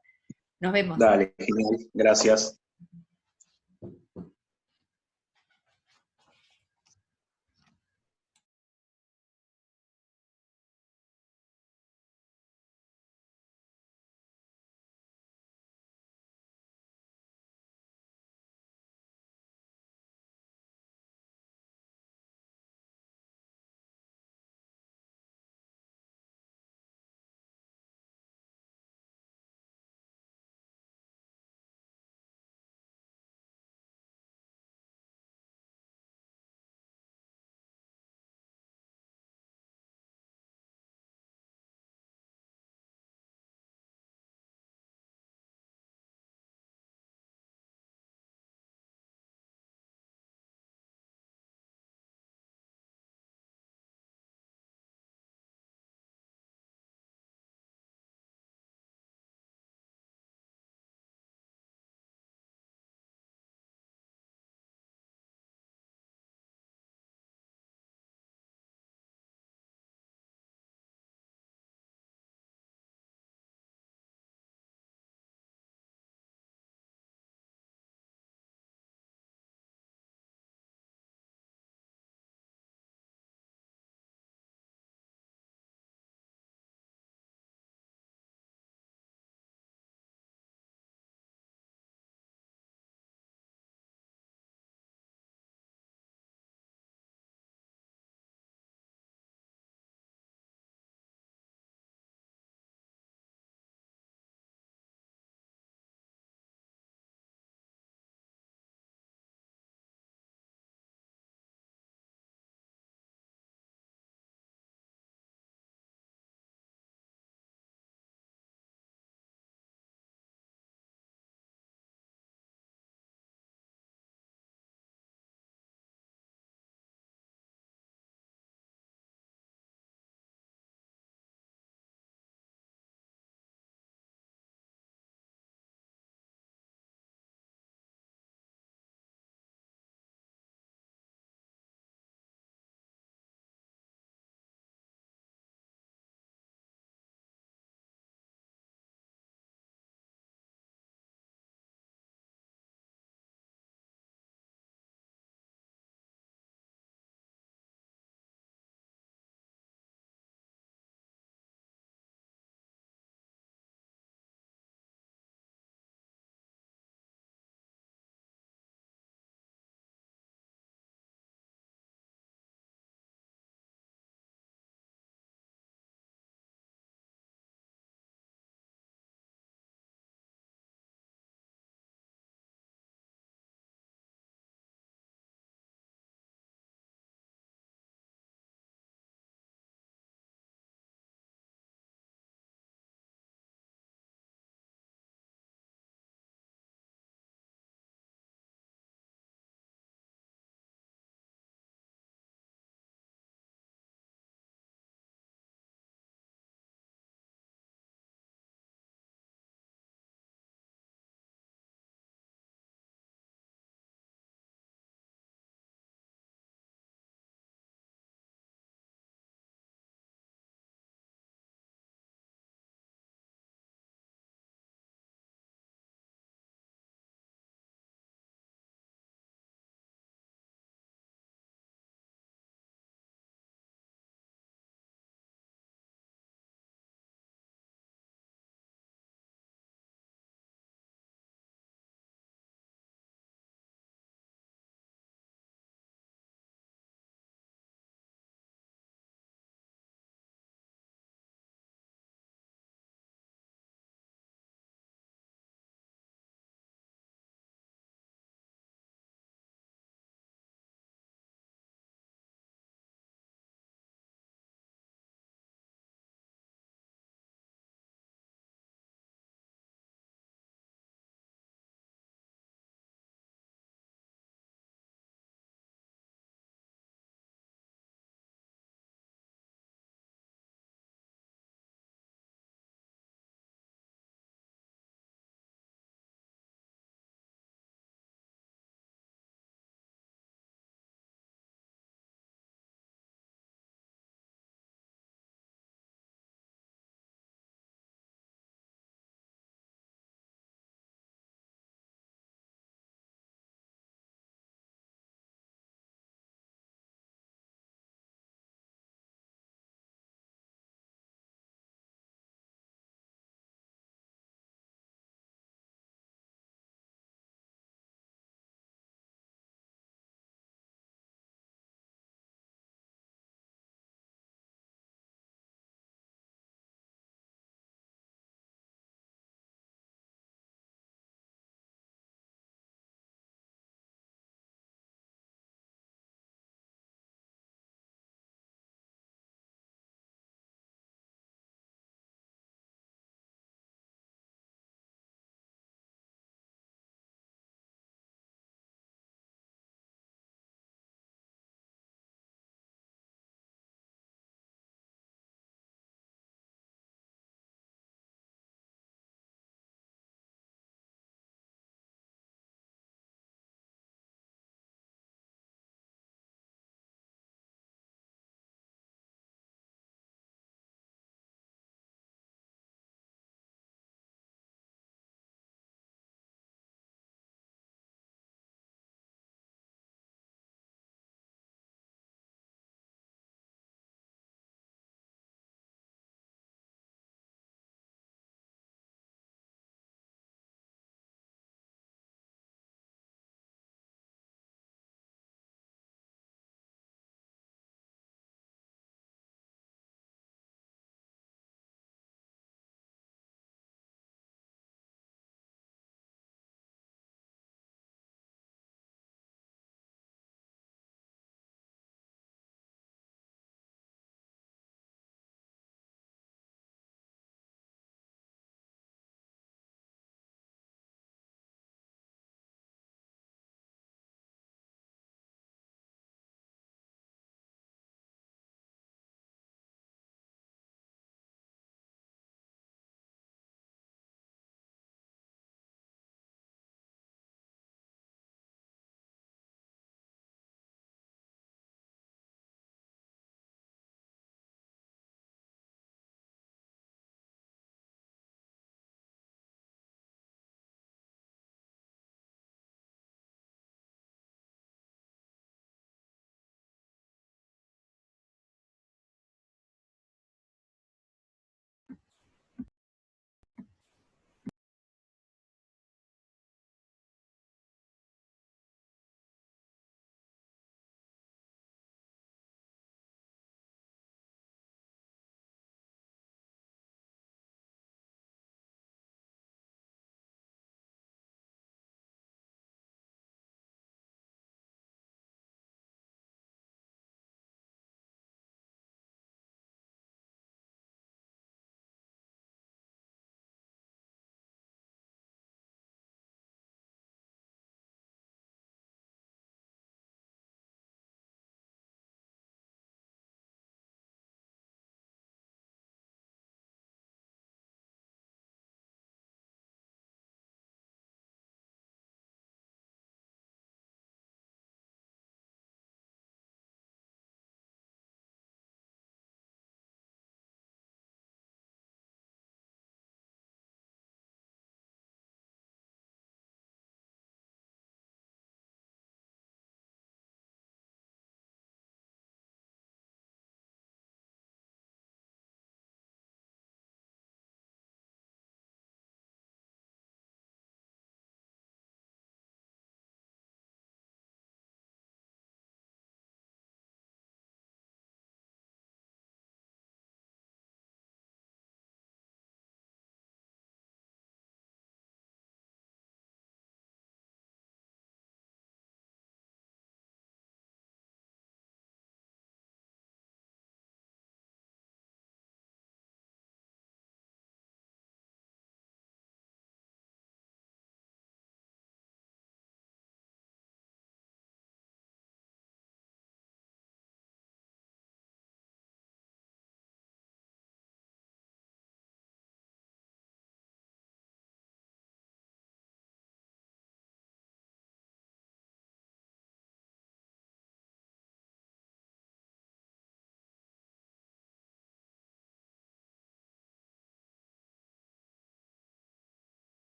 Nos vemos. Dale, genial, gracias.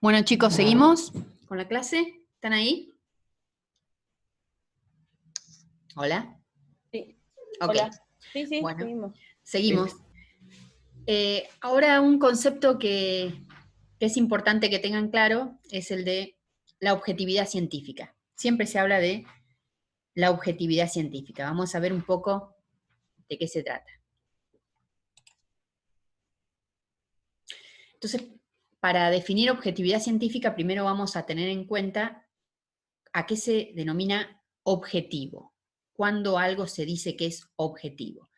Bueno, chicos, seguimos con la clase. ¿Están ahí? ¿Hola? Sí. Ok. Hola. Sí, sí, Bueno, seguimos. seguimos. Ahora un concepto que es importante que tengan claro es el de la objetividad científica. Siempre se habla de la objetividad científica. Vamos a ver un poco de qué se trata. Entonces, para definir objetividad científica, primero vamos a tener en cuenta a qué se denomina objetivo. Cuando algo se dice que es objetivo.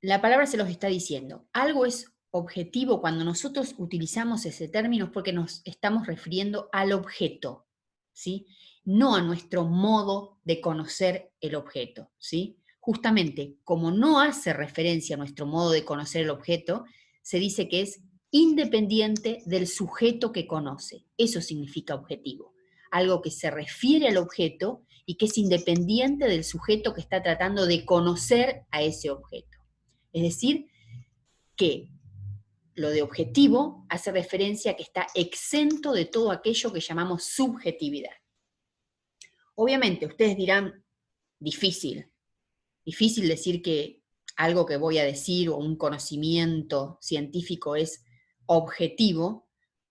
La palabra se los está diciendo. Algo es objetivo cuando nosotros utilizamos ese término es porque nos estamos refiriendo al objeto, ¿sí? No a nuestro modo de conocer el objeto, ¿sí? Justamente, como no hace referencia a nuestro modo de conocer el objeto, se dice que es independiente del sujeto que conoce. Eso significa objetivo. Algo que se refiere al objeto y que es independiente del sujeto que está tratando de conocer a ese objeto. Es decir, que lo de objetivo hace referencia a que está exento de todo aquello que llamamos subjetividad. Obviamente, ustedes dirán, difícil decir que algo que voy a decir o un conocimiento científico es objetivo,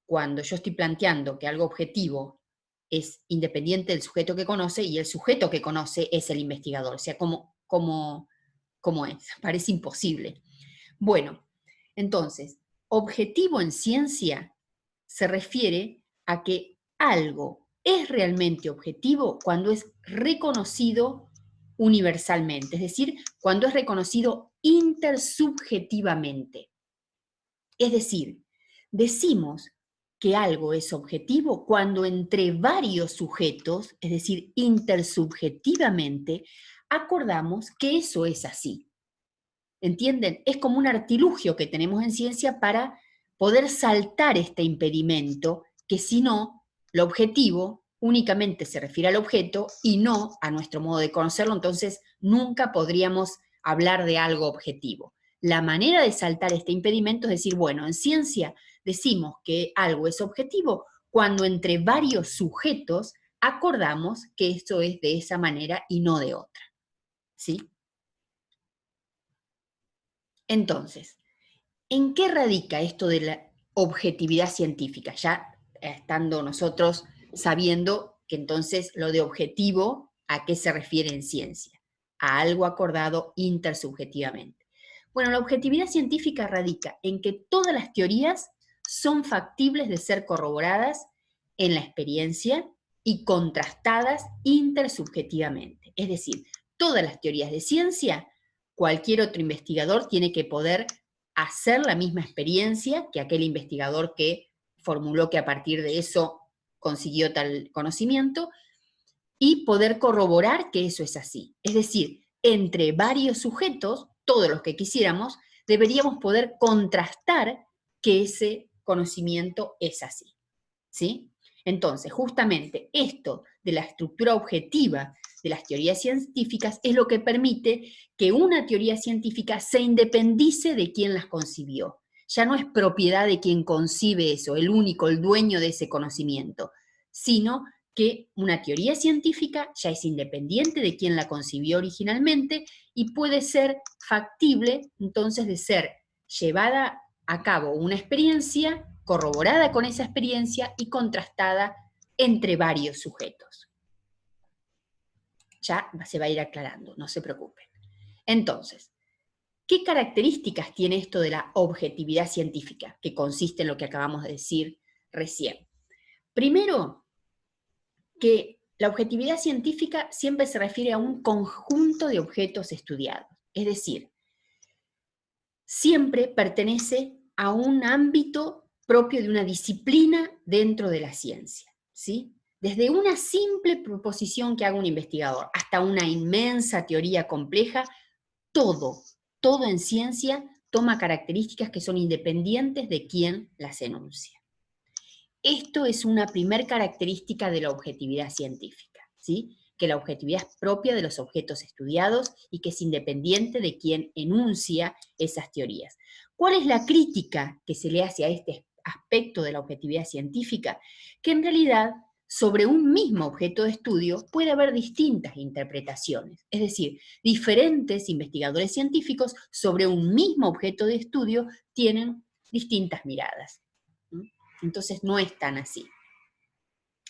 cuando yo estoy planteando que algo objetivo es independiente del sujeto que conoce y el sujeto que conoce es el investigador. O sea, ¿cómo es? Parece imposible. Bueno, entonces, objetivo en ciencia se refiere a que algo es realmente objetivo cuando es reconocido universalmente, es decir, cuando es reconocido intersubjetivamente. Es decir, decimos que algo es objetivo cuando entre varios sujetos, es decir, intersubjetivamente, acordamos que eso es así. ¿Entienden? Es como un artilugio que tenemos en ciencia para poder saltar este impedimento, que si no, lo objetivo únicamente se refiere al objeto y no a nuestro modo de conocerlo, entonces nunca podríamos hablar de algo objetivo. La manera de saltar este impedimento es decir, bueno, en ciencia decimos que algo es objetivo cuando entre varios sujetos acordamos que esto es de esa manera y no de otra. ¿Sí? Entonces, ¿en qué radica esto de la objetividad científica? Ya estando nosotros sabiendo que entonces lo de objetivo, ¿a qué se refiere en ciencia? A algo acordado intersubjetivamente. Bueno, la objetividad científica radica en que todas las teorías son factibles de ser corroboradas en la experiencia y contrastadas intersubjetivamente. Es decir, todas las teorías de ciencia, cualquier otro investigador tiene que poder hacer la misma experiencia que aquel investigador que formuló que a partir de eso consiguió tal conocimiento y poder corroborar que eso es así. Es decir, entre varios sujetos, todos los que quisiéramos, deberíamos poder contrastar que ese conocimiento es así. ¿Sí? Entonces, justamente esto de la estructura objetiva de las teorías científicas es lo que permite que una teoría científica se independice de quien las concibió. Ya no es propiedad de quien concibe eso, el único, el dueño de ese conocimiento, sino que una teoría científica ya es independiente de quien la concibió originalmente y puede ser factible, entonces, de ser llevada a cabo una experiencia corroborada con esa experiencia y contrastada entre varios sujetos. Ya se va a ir aclarando, no se preocupen. Entonces, ¿qué características tiene esto de la objetividad científica, que consiste en lo que acabamos de decir recién? Primero, que la objetividad científica siempre se refiere a un conjunto de objetos estudiados, es decir, siempre pertenece a un ámbito propio de una disciplina dentro de la ciencia, ¿sí? Desde una simple proposición que haga un investigador hasta una inmensa teoría compleja, todo en ciencia toma características que son independientes de quien las enuncia. Esto es una primer característica de la objetividad científica, ¿sí? Que la objetividad es propia de los objetos estudiados y que es independiente de quien enuncia esas teorías. ¿Cuál es la crítica que se le hace aspecto de la objetividad científica, que en realidad sobre un mismo objeto de estudio puede haber distintas interpretaciones, es decir, diferentes investigadores científicos sobre un mismo objeto de estudio tienen distintas miradas. Entonces no es tan así.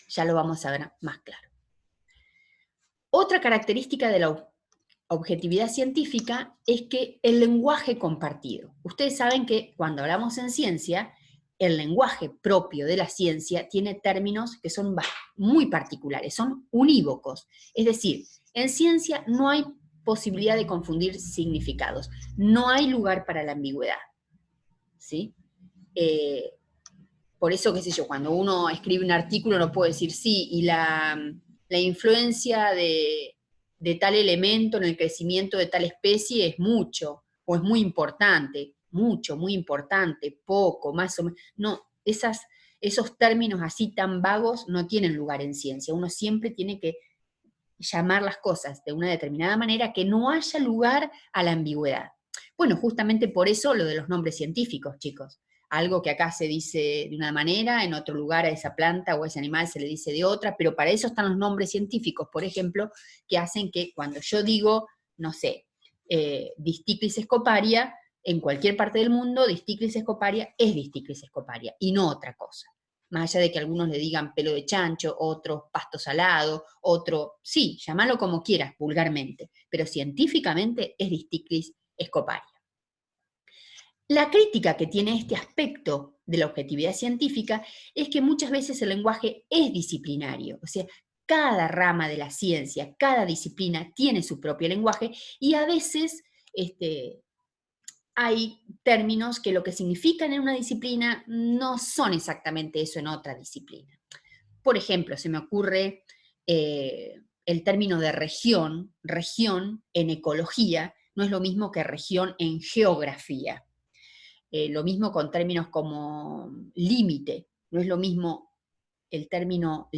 Ya lo vamos a ver más claro. Otra característica de la objetividad científica es que el lenguaje compartido. Ustedes saben que cuando hablamos en ciencia, el lenguaje propio de la ciencia tiene términos que son muy particulares, son unívocos. Es decir, en ciencia no hay posibilidad de confundir significados, no hay lugar para la ambigüedad. ¿Sí? Por eso, qué sé yo, cuando uno escribe un artículo no puede decir sí, y la influencia de tal elemento en el crecimiento de tal especie es mucho, o es muy importante, mucho, muy importante, poco, más o menos. No, esos términos así tan vagos no tienen lugar en ciencia. Uno siempre tiene que llamar las cosas de una determinada manera que no haya lugar a la ambigüedad. Bueno, justamente por eso lo de los nombres científicos, chicos. Algo que acá se dice de una manera, en otro lugar a esa planta o a ese animal se le dice de otra, pero para eso están los nombres científicos, por ejemplo, que hacen que cuando yo digo, no sé, Disticlis scoparia, en cualquier parte del mundo, Disticlis scoparia es Disticlis scoparia, y no otra cosa. Más allá de que algunos le digan pelo de chancho, otros pasto salado, otro, sí, llámalo como quieras, vulgarmente, pero científicamente es Disticlis scoparia. La crítica que tiene este aspecto de la objetividad científica es que muchas veces el lenguaje es disciplinario, o sea, cada rama de la ciencia, cada disciplina tiene su propio lenguaje y a veces hay términos que lo que significan en una disciplina no son exactamente eso en otra disciplina. Por ejemplo, se me ocurre el término de región. Región en ecología no es lo mismo que región en geografía. Lo mismo con términos como límite, no es lo mismo el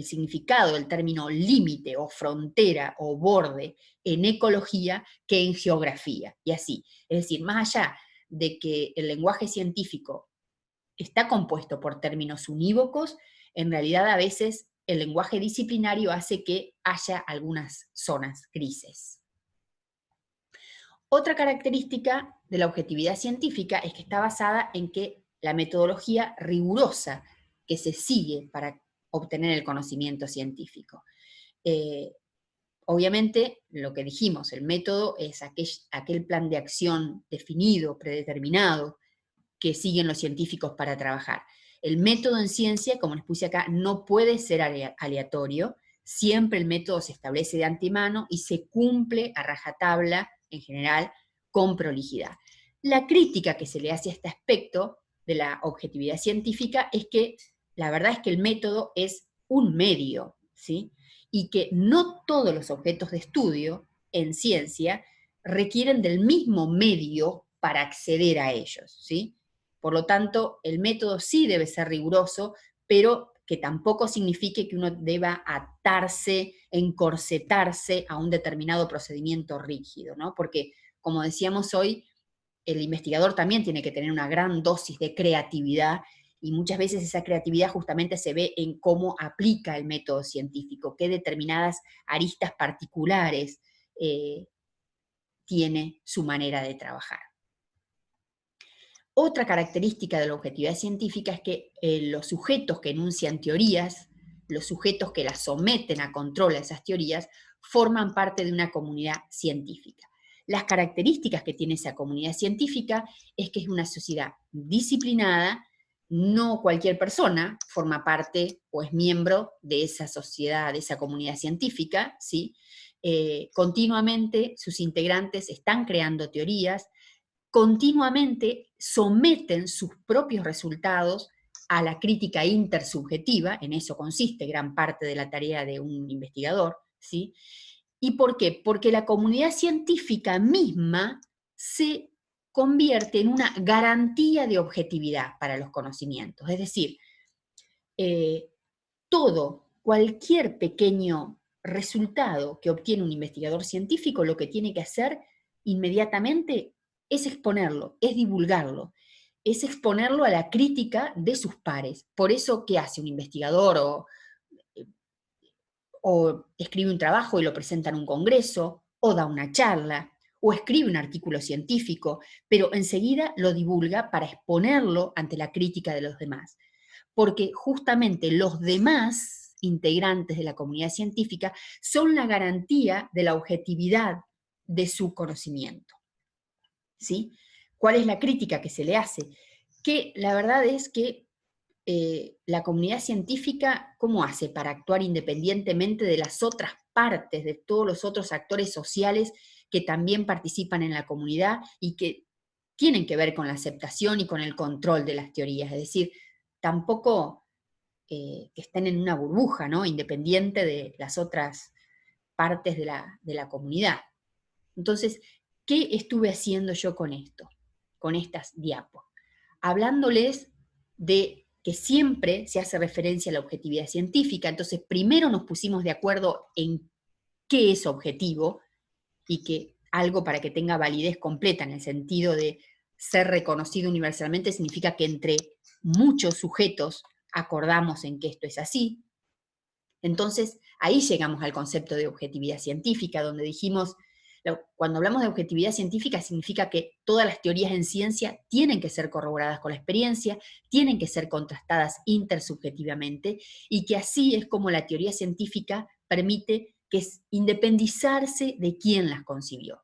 significado del término límite o frontera o borde en ecología que en geografía, y así. Es decir, más allá de que el lenguaje científico está compuesto por términos unívocos, en realidad a veces el lenguaje disciplinario hace que haya algunas zonas grises. Otra característica de la objetividad científica es que está basada en que la metodología rigurosa que se sigue para obtener el conocimiento científico. Obviamente, lo que dijimos, el método es aquel plan de acción definido, predeterminado, que siguen los científicos para trabajar. El método en ciencia, como les puse acá, no puede ser aleatorio, siempre el método se establece de antemano y se cumple a rajatabla, en general, con prolijidad. La crítica que se le hace a este aspecto de la objetividad científica es que la verdad es que el método es un medio, ¿sí? Y que no todos los objetos de estudio en ciencia requieren del mismo medio para acceder a ellos, ¿sí? Por lo tanto, el método sí debe ser riguroso, pero que tampoco signifique que uno deba atarse, encorsetarse a un determinado procedimiento rígido, ¿no? Porque, como decíamos hoy, el investigador también tiene que tener una gran dosis de creatividad y muchas veces esa creatividad justamente se ve en cómo aplica el método científico, qué determinadas aristas particulares tiene su manera de trabajar. Otra característica de la objetividad científica es que los sujetos que enuncian teorías, los sujetos que las someten a control a esas teorías, forman parte de una comunidad científica. Las características que tiene esa comunidad científica es que es una sociedad disciplinada, no cualquier persona forma parte o es miembro de esa sociedad, de esa comunidad científica, ¿sí? Continuamente sus integrantes están creando teorías, continuamente someten sus propios resultados a la crítica intersubjetiva, en eso consiste gran parte de la tarea de un investigador, ¿sí? ¿Y por qué? Porque la comunidad científica misma se convierte en una garantía de objetividad para los conocimientos. Es decir, cualquier pequeño resultado que obtiene un investigador científico, lo que tiene que hacer inmediatamente es exponerlo, es divulgarlo. es exponerlo a la crítica de sus pares. Por eso, ¿qué hace un investigador? O escribe un trabajo y lo presenta en un congreso, o da una charla, o escribe un artículo científico, pero enseguida lo divulga para exponerlo ante la crítica de los demás. Porque justamente los demás integrantes de la comunidad científica son la garantía de la objetividad de su conocimiento. ¿Sí? ¿Cuál es la crítica que se le hace? Que la verdad es que la comunidad científica, ¿cómo hace para actuar independientemente de las otras partes, de todos los otros actores sociales que también participan en la comunidad y que tienen que ver con la aceptación y con el control de las teorías? Es decir, tampoco que estén en una burbuja, ¿no?, independiente de las otras partes de la comunidad. Entonces, ¿qué estuve haciendo yo con esto? Con estas diapos. Hablándoles de que siempre se hace referencia a la objetividad científica. Entonces, primero nos pusimos de acuerdo en qué es objetivo, y que algo, para que tenga validez completa en el sentido de ser reconocido universalmente, significa que entre muchos sujetos acordamos en que esto es así. Entonces, ahí llegamos al concepto de objetividad científica, donde dijimos, cuando hablamos de objetividad científica, significa que todas las teorías en ciencia tienen que ser corroboradas con la experiencia, tienen que ser contrastadas intersubjetivamente, y que así es como la teoría científica permite que es independizarse de quién las concibió.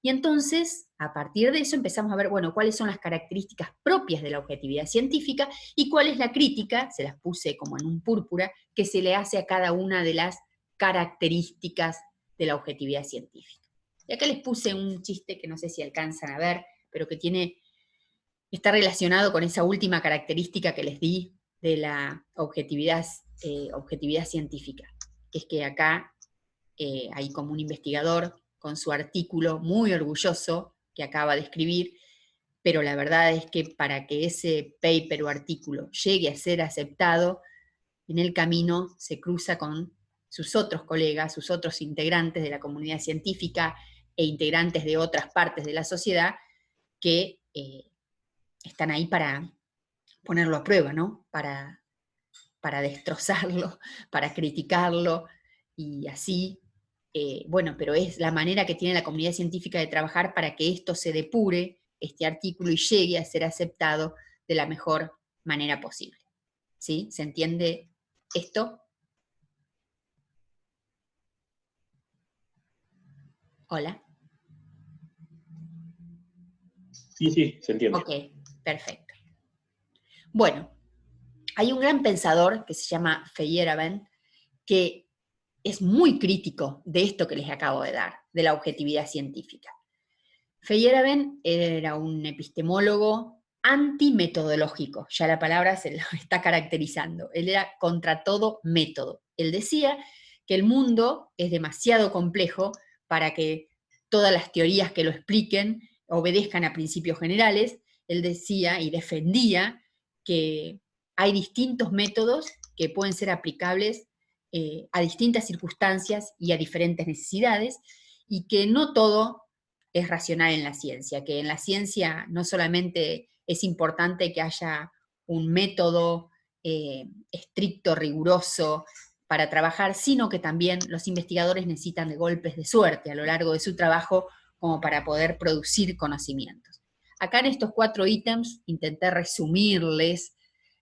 Y entonces, a partir de eso, empezamos a ver, bueno, cuáles son las características propias de la objetividad científica y cuál es la crítica, se las puse como en un púrpura, que se le hace a cada una de las características de la objetividad científica. Y acá les puse un chiste que no sé si alcanzan a ver, pero que está relacionado con esa última característica que les di de la objetividad científica, que es que acá hay como un investigador con su artículo muy orgulloso que acaba de escribir, pero la verdad es que para que ese paper o artículo llegue a ser aceptado, en el camino se cruza con sus otros colegas, sus otros integrantes de la comunidad científica e integrantes de otras partes de la sociedad que están ahí para ponerlo a prueba, ¿no? Para destrozarlo, para criticarlo, y así, bueno, pero es la manera que tiene la comunidad científica de trabajar para que esto se depure, este artículo, y llegue a ser aceptado de la mejor manera posible. ¿Sí? ¿Se entiende esto? Hola. Sí, se entiende. Ok, perfecto. Bueno, hay un gran pensador que se llama Feyerabend, que es muy crítico de esto que les acabo de dar, de la objetividad científica. Feyerabend era un epistemólogo antimetodológico, ya la palabra se lo está caracterizando. Él era contra todo método. Él decía que el mundo es demasiado complejo para que todas las teorías que lo expliquen obedezcan a principios generales. Él decía y defendía que hay distintos métodos que pueden ser aplicables a distintas circunstancias y a diferentes necesidades, y que no todo es racional en la ciencia, que en la ciencia no solamente es importante que haya un método estricto, riguroso para trabajar, sino que también los investigadores necesitan de golpes de suerte a lo largo de su trabajo como para poder producir conocimientos. Acá en estos 4 ítems intenté resumirles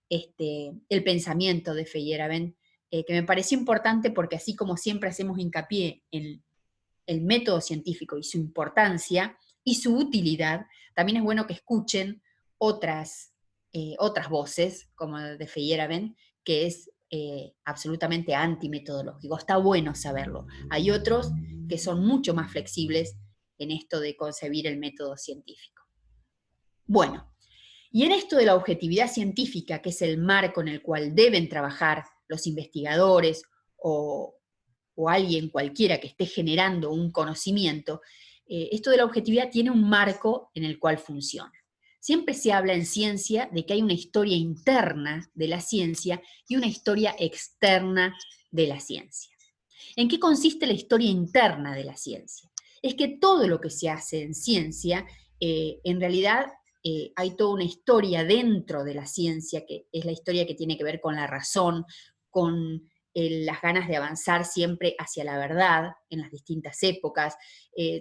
el pensamiento de Feyerabend, que me pareció importante porque, así como siempre hacemos hincapié en el método científico y su importancia y su utilidad, también es bueno que escuchen otras voces, como de Feyerabend, que es absolutamente antimetodológico. Está bueno saberlo. Hay otros que son mucho más flexibles en esto de concebir el método científico. Bueno, y en esto de la objetividad científica, que es el marco en el cual deben trabajar los investigadores o alguien cualquiera que esté generando un conocimiento, esto de la objetividad tiene un marco en el cual funciona. Siempre se habla en ciencia de que hay una historia interna de la ciencia y una historia externa de la ciencia. ¿En qué consiste la historia interna de la ciencia? Es que todo lo que se hace en ciencia, en realidad, hay toda una historia dentro de la ciencia, que es la historia que tiene que ver con la razón, con las ganas de avanzar siempre hacia la verdad en las distintas épocas,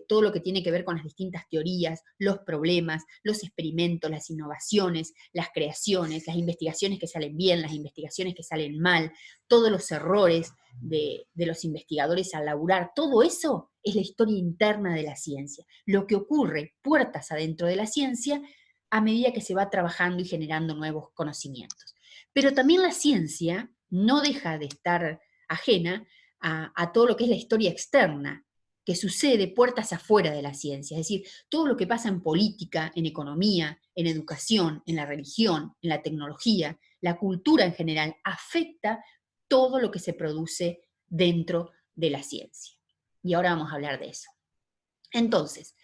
todo lo que tiene que ver con las distintas teorías, los problemas, los experimentos, las innovaciones, las creaciones, las investigaciones que salen bien, las investigaciones que salen mal, todos los errores de los investigadores al laburar, todo eso es la historia interna de la ciencia, lo que ocurre puertas adentro de la ciencia a medida que se va trabajando y generando nuevos conocimientos. Pero también la ciencia no deja de estar ajena a todo lo que es la historia externa, que sucede puertas afuera de la ciencia, es decir, todo lo que pasa en política, en economía, en educación, en la religión, en la tecnología, la cultura en general, afecta todo lo que se produce dentro de la ciencia. Y ahora vamos a hablar de eso. Entonces,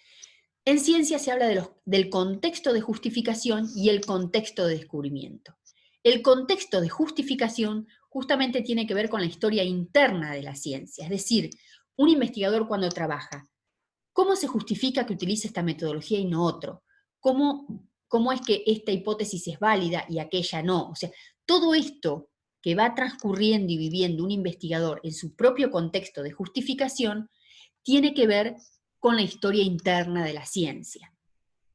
en ciencia se habla del contexto de justificación y el contexto de descubrimiento. El contexto de justificación justamente tiene que ver con la historia interna de la ciencia, es decir, un investigador cuando trabaja, ¿cómo se justifica que utilice esta metodología y no otro? ¿Cómo es que esta hipótesis es válida y aquella no? O sea, todo esto que va transcurriendo y viviendo un investigador en su propio contexto de justificación tiene que ver con la historia interna de la ciencia.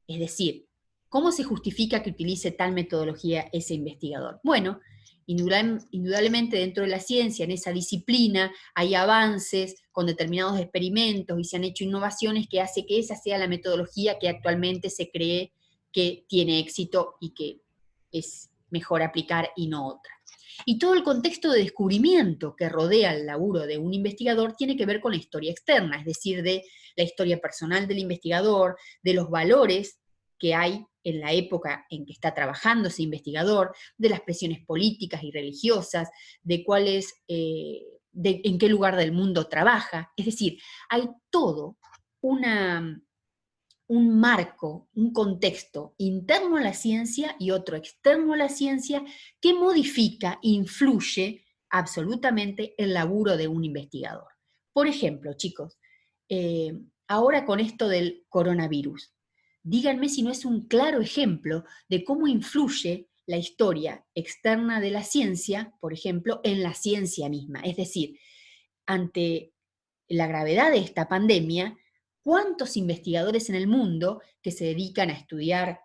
Es decir, ¿cómo se justifica que utilice tal metodología ese investigador? Bueno, indudablemente dentro de la ciencia, en esa disciplina, hay avances con determinados experimentos y se han hecho innovaciones que hace que esa sea la metodología que actualmente se cree que tiene éxito y que es mejor aplicar y no otra. Y todo el contexto de descubrimiento que rodea el laburo de un investigador tiene que ver con la historia externa, es decir, de la historia personal del investigador, de los valores que hay en la época en que está trabajando ese investigador, de las presiones políticas y religiosas, de en qué lugar del mundo trabaja. Es decir, hay todo un marco, un contexto interno a la ciencia y otro externo a la ciencia que modifica, influye absolutamente el laburo de un investigador. Por ejemplo, chicos, ahora con esto del coronavirus, díganme si no es un claro ejemplo de cómo influye la historia externa de la ciencia, por ejemplo, en la ciencia misma. Es decir, ante la gravedad de esta pandemia, ¿cuántos investigadores en el mundo que se dedican a estudiar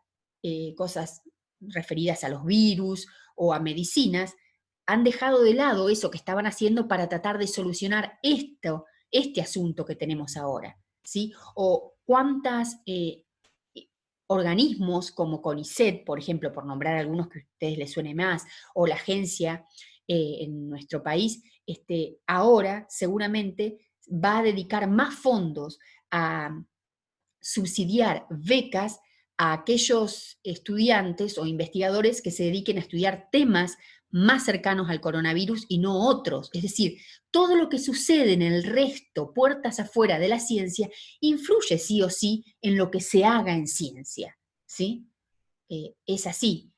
cosas referidas a los virus o a medicinas han dejado de lado eso que estaban haciendo para tratar de solucionar este asunto que tenemos ahora? ¿Sí? O cuántos organismos como CONICET, por ejemplo, por nombrar algunos que a ustedes les suene más, o la agencia en nuestro país, ahora seguramente va a dedicar más fondos a subsidiar becas a aquellos estudiantes o investigadores que se dediquen a estudiar temas más cercanos al coronavirus y no otros. Es decir, todo lo que sucede en el resto, puertas afuera de la ciencia, influye sí o sí en lo que se haga en ciencia, ¿sí? Es así.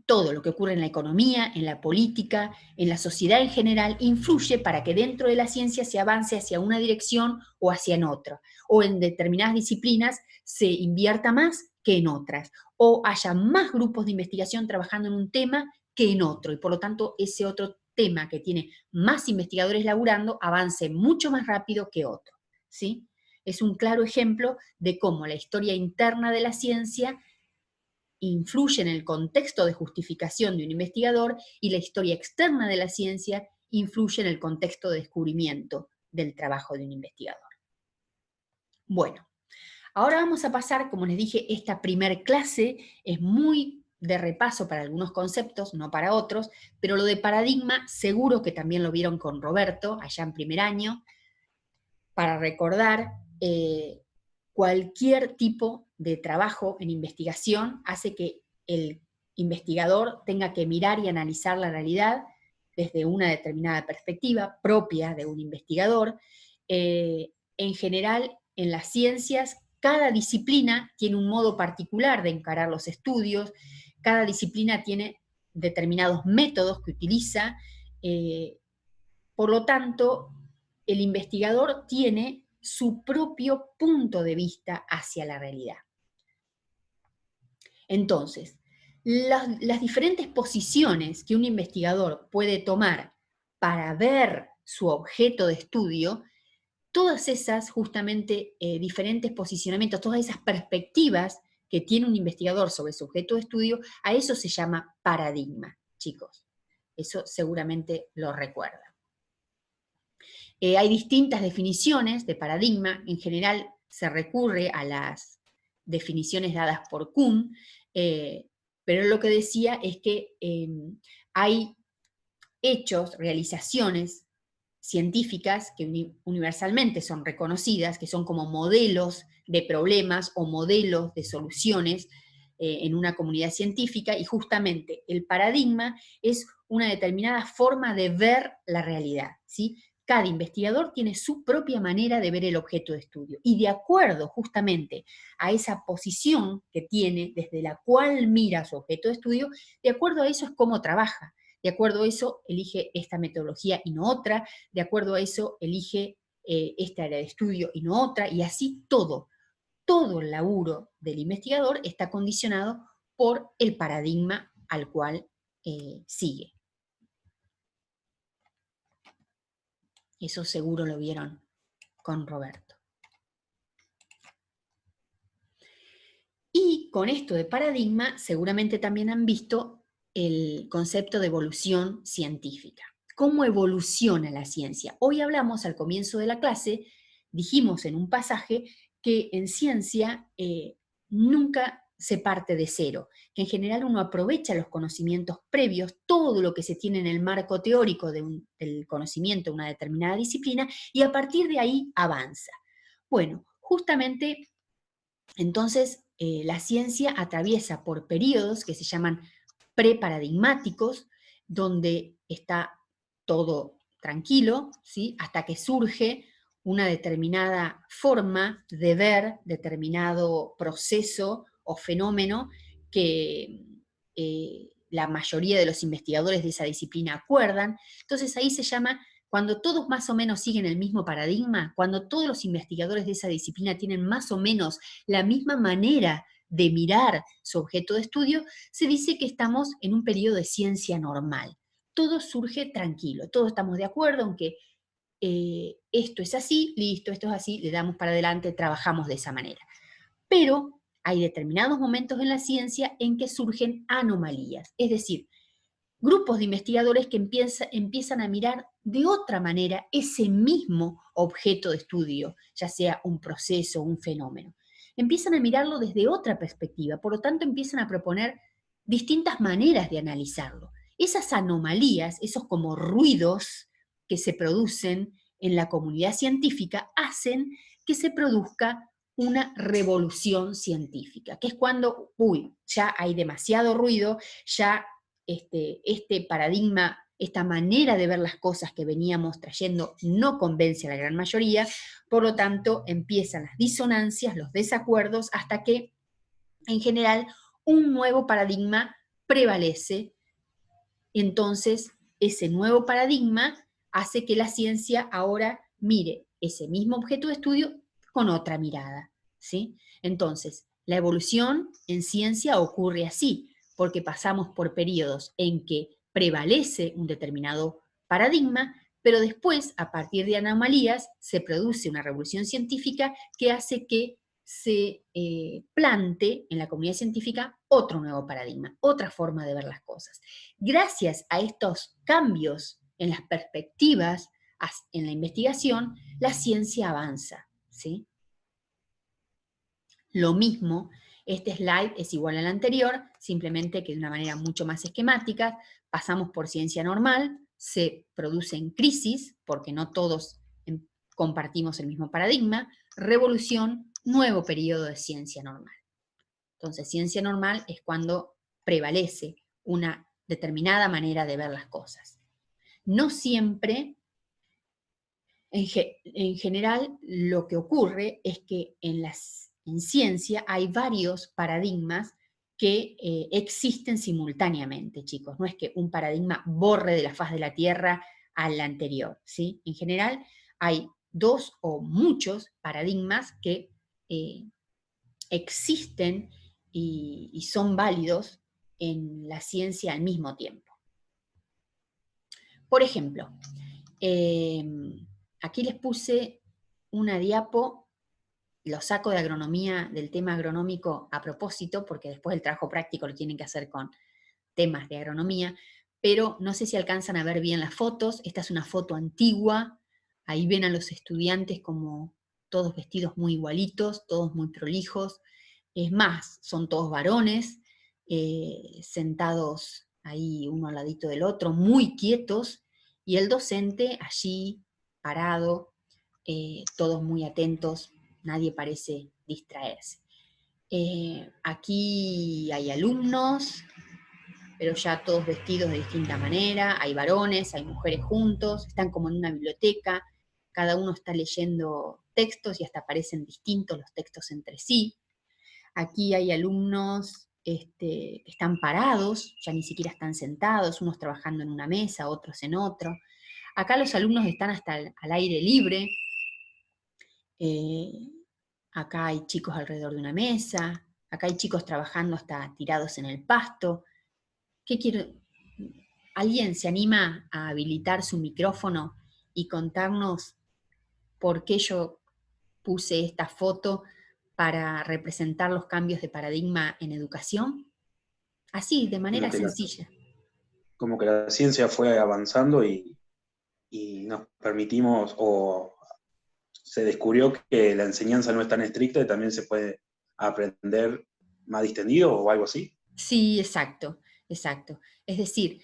Todo lo que ocurre en la economía, en la política, en la sociedad en general, influye para que dentro de la ciencia se avance hacia una dirección o hacia otra, o en determinadas disciplinas se invierta más que en otras, o haya más grupos de investigación trabajando en un tema que en otro, y por lo tanto ese otro tema que tiene más investigadores laburando avance mucho más rápido que otro, ¿sí? Es un claro ejemplo de cómo la historia interna de la ciencia influye en el contexto de justificación de un investigador y la historia externa de la ciencia influye en el contexto de descubrimiento del trabajo de un investigador. Bueno, ahora vamos a pasar, como les dije, esta primer clase es muy de repaso para algunos conceptos, no para otros, pero lo de paradigma seguro que también lo vieron con Roberto allá en primer año, para recordar cualquier tipo de trabajo en investigación hace que el investigador tenga que mirar y analizar la realidad desde una determinada perspectiva propia de un investigador. En general, en las ciencias, cada disciplina tiene un modo particular de encarar los estudios, cada disciplina tiene determinados métodos que utiliza, por lo tanto, el investigador tiene su propio punto de vista hacia la realidad. Entonces, las diferentes posiciones que un investigador puede tomar para ver su objeto de estudio, todas esas justamente diferentes posicionamientos, todas esas perspectivas que tiene un investigador sobre su objeto de estudio, a eso se llama paradigma, chicos. Eso seguramente lo recuerdan. Hay distintas definiciones de paradigma, en general se recurre a las definiciones dadas por Kuhn, pero lo que decía es que hay hechos, realizaciones científicas que universalmente son reconocidas, que son como modelos de problemas o modelos de soluciones en una comunidad científica, y justamente el paradigma es una determinada forma de ver la realidad, ¿sí? Cada investigador tiene su propia manera de ver el objeto de estudio, y de acuerdo justamente a esa posición que tiene, desde la cual mira su objeto de estudio, de acuerdo a eso es cómo trabaja. De acuerdo a eso, elige esta metodología y no otra. De acuerdo a eso, elige esta área de estudio y no otra. Y así todo. Todo el laburo del investigador está condicionado por el paradigma al cual sigue. Eso seguro lo vieron con Roberto. Y con esto de paradigma, seguramente también han visto el concepto de evolución científica. ¿Cómo evoluciona la ciencia? Hoy hablamos al comienzo de la clase, dijimos en un pasaje que en ciencia nunca se parte de cero, que en general uno aprovecha los conocimientos previos, todo lo que se tiene en el marco teórico del conocimiento de una determinada disciplina, y a partir de ahí avanza. Bueno, justamente entonces la ciencia atraviesa por periodos que se llaman preparadigmáticos, donde está todo tranquilo, ¿sí? Hasta que surge una determinada forma de ver determinado proceso o fenómeno que la mayoría de los investigadores de esa disciplina acuerdan. Entonces ahí se llama, cuando todos más o menos siguen el mismo paradigma, cuando todos los investigadores de esa disciplina tienen más o menos la misma manera de mirar su objeto de estudio, se dice que estamos en un periodo de ciencia normal. Todo surge tranquilo, todos estamos de acuerdo en que esto es así, listo, esto es así, le damos para adelante, trabajamos de esa manera. Pero hay determinados momentos en la ciencia en que surgen anomalías, es decir, grupos de investigadores que empiezan a mirar de otra manera ese mismo objeto de estudio, ya sea un proceso o un fenómeno. Empiezan a mirarlo desde otra perspectiva, por lo tanto empiezan a proponer distintas maneras de analizarlo. Esas anomalías, esos como ruidos que se producen en la comunidad científica, hacen que se produzca una revolución científica, que es cuando, ya hay demasiado ruido, ya este paradigma, esta manera de ver las cosas que veníamos trayendo no convence a la gran mayoría, por lo tanto empiezan las disonancias, los desacuerdos, hasta que en general un nuevo paradigma prevalece. Entonces ese nuevo paradigma hace que la ciencia ahora mire ese mismo objeto de estudio con otra mirada, ¿sí? Entonces, la evolución en ciencia ocurre así, porque pasamos por periodos en que prevalece un determinado paradigma, pero después, a partir de anomalías, se produce una revolución científica que hace que se plante en la comunidad científica otro nuevo paradigma, otra forma de ver las cosas. Gracias a estos cambios en las perspectivas, en la investigación, la ciencia avanza, ¿sí? Lo mismo, este slide es igual al anterior, simplemente que de una manera mucho más esquemática. Pasamos por ciencia normal, se producen crisis, porque no todos compartimos el mismo paradigma, revolución, nuevo periodo de ciencia normal. Entonces, ciencia normal es cuando prevalece una determinada manera de ver las cosas. No siempre, en general, lo que ocurre es que en ciencia hay varios paradigmas que existen simultáneamente, chicos. No es que un paradigma borre de la faz de la Tierra al anterior, ¿sí? En general hay dos o muchos paradigmas que existen y son válidos en la ciencia al mismo tiempo. Por ejemplo, aquí les puse una diapo, lo saco de agronomía, del tema agronómico a propósito, porque después el trabajo práctico lo tienen que hacer con temas de agronomía, pero no sé si alcanzan a ver bien las fotos. Esta es una foto antigua, ahí ven a los estudiantes como todos vestidos muy igualitos, todos muy prolijos. Es más, son todos varones, sentados ahí uno al ladito del otro, muy quietos, y el docente allí, parado, todos muy atentos, nadie parece distraerse. Aquí hay alumnos, pero ya todos vestidos de distinta manera, hay varones, hay mujeres juntos, están como en una biblioteca, cada uno está leyendo textos y hasta parecen distintos los textos entre sí. Aquí hay alumnos que están parados, ya ni siquiera están sentados, unos trabajando en una mesa, otros en otro. Acá los alumnos están hasta al aire libre. Acá hay chicos alrededor de una mesa, acá hay chicos trabajando hasta tirados en el pasto. ¿Qué quiero? ¿Alguien se anima a habilitar su micrófono y contarnos por qué yo puse esta foto para representar los cambios de paradigma en educación? Así, de manera sencilla. Como que la ciencia fue avanzando y nos permitimos, o se descubrió que la enseñanza no es tan estricta y también se puede aprender más distendido o algo así. Sí, exacto, exacto. Es decir,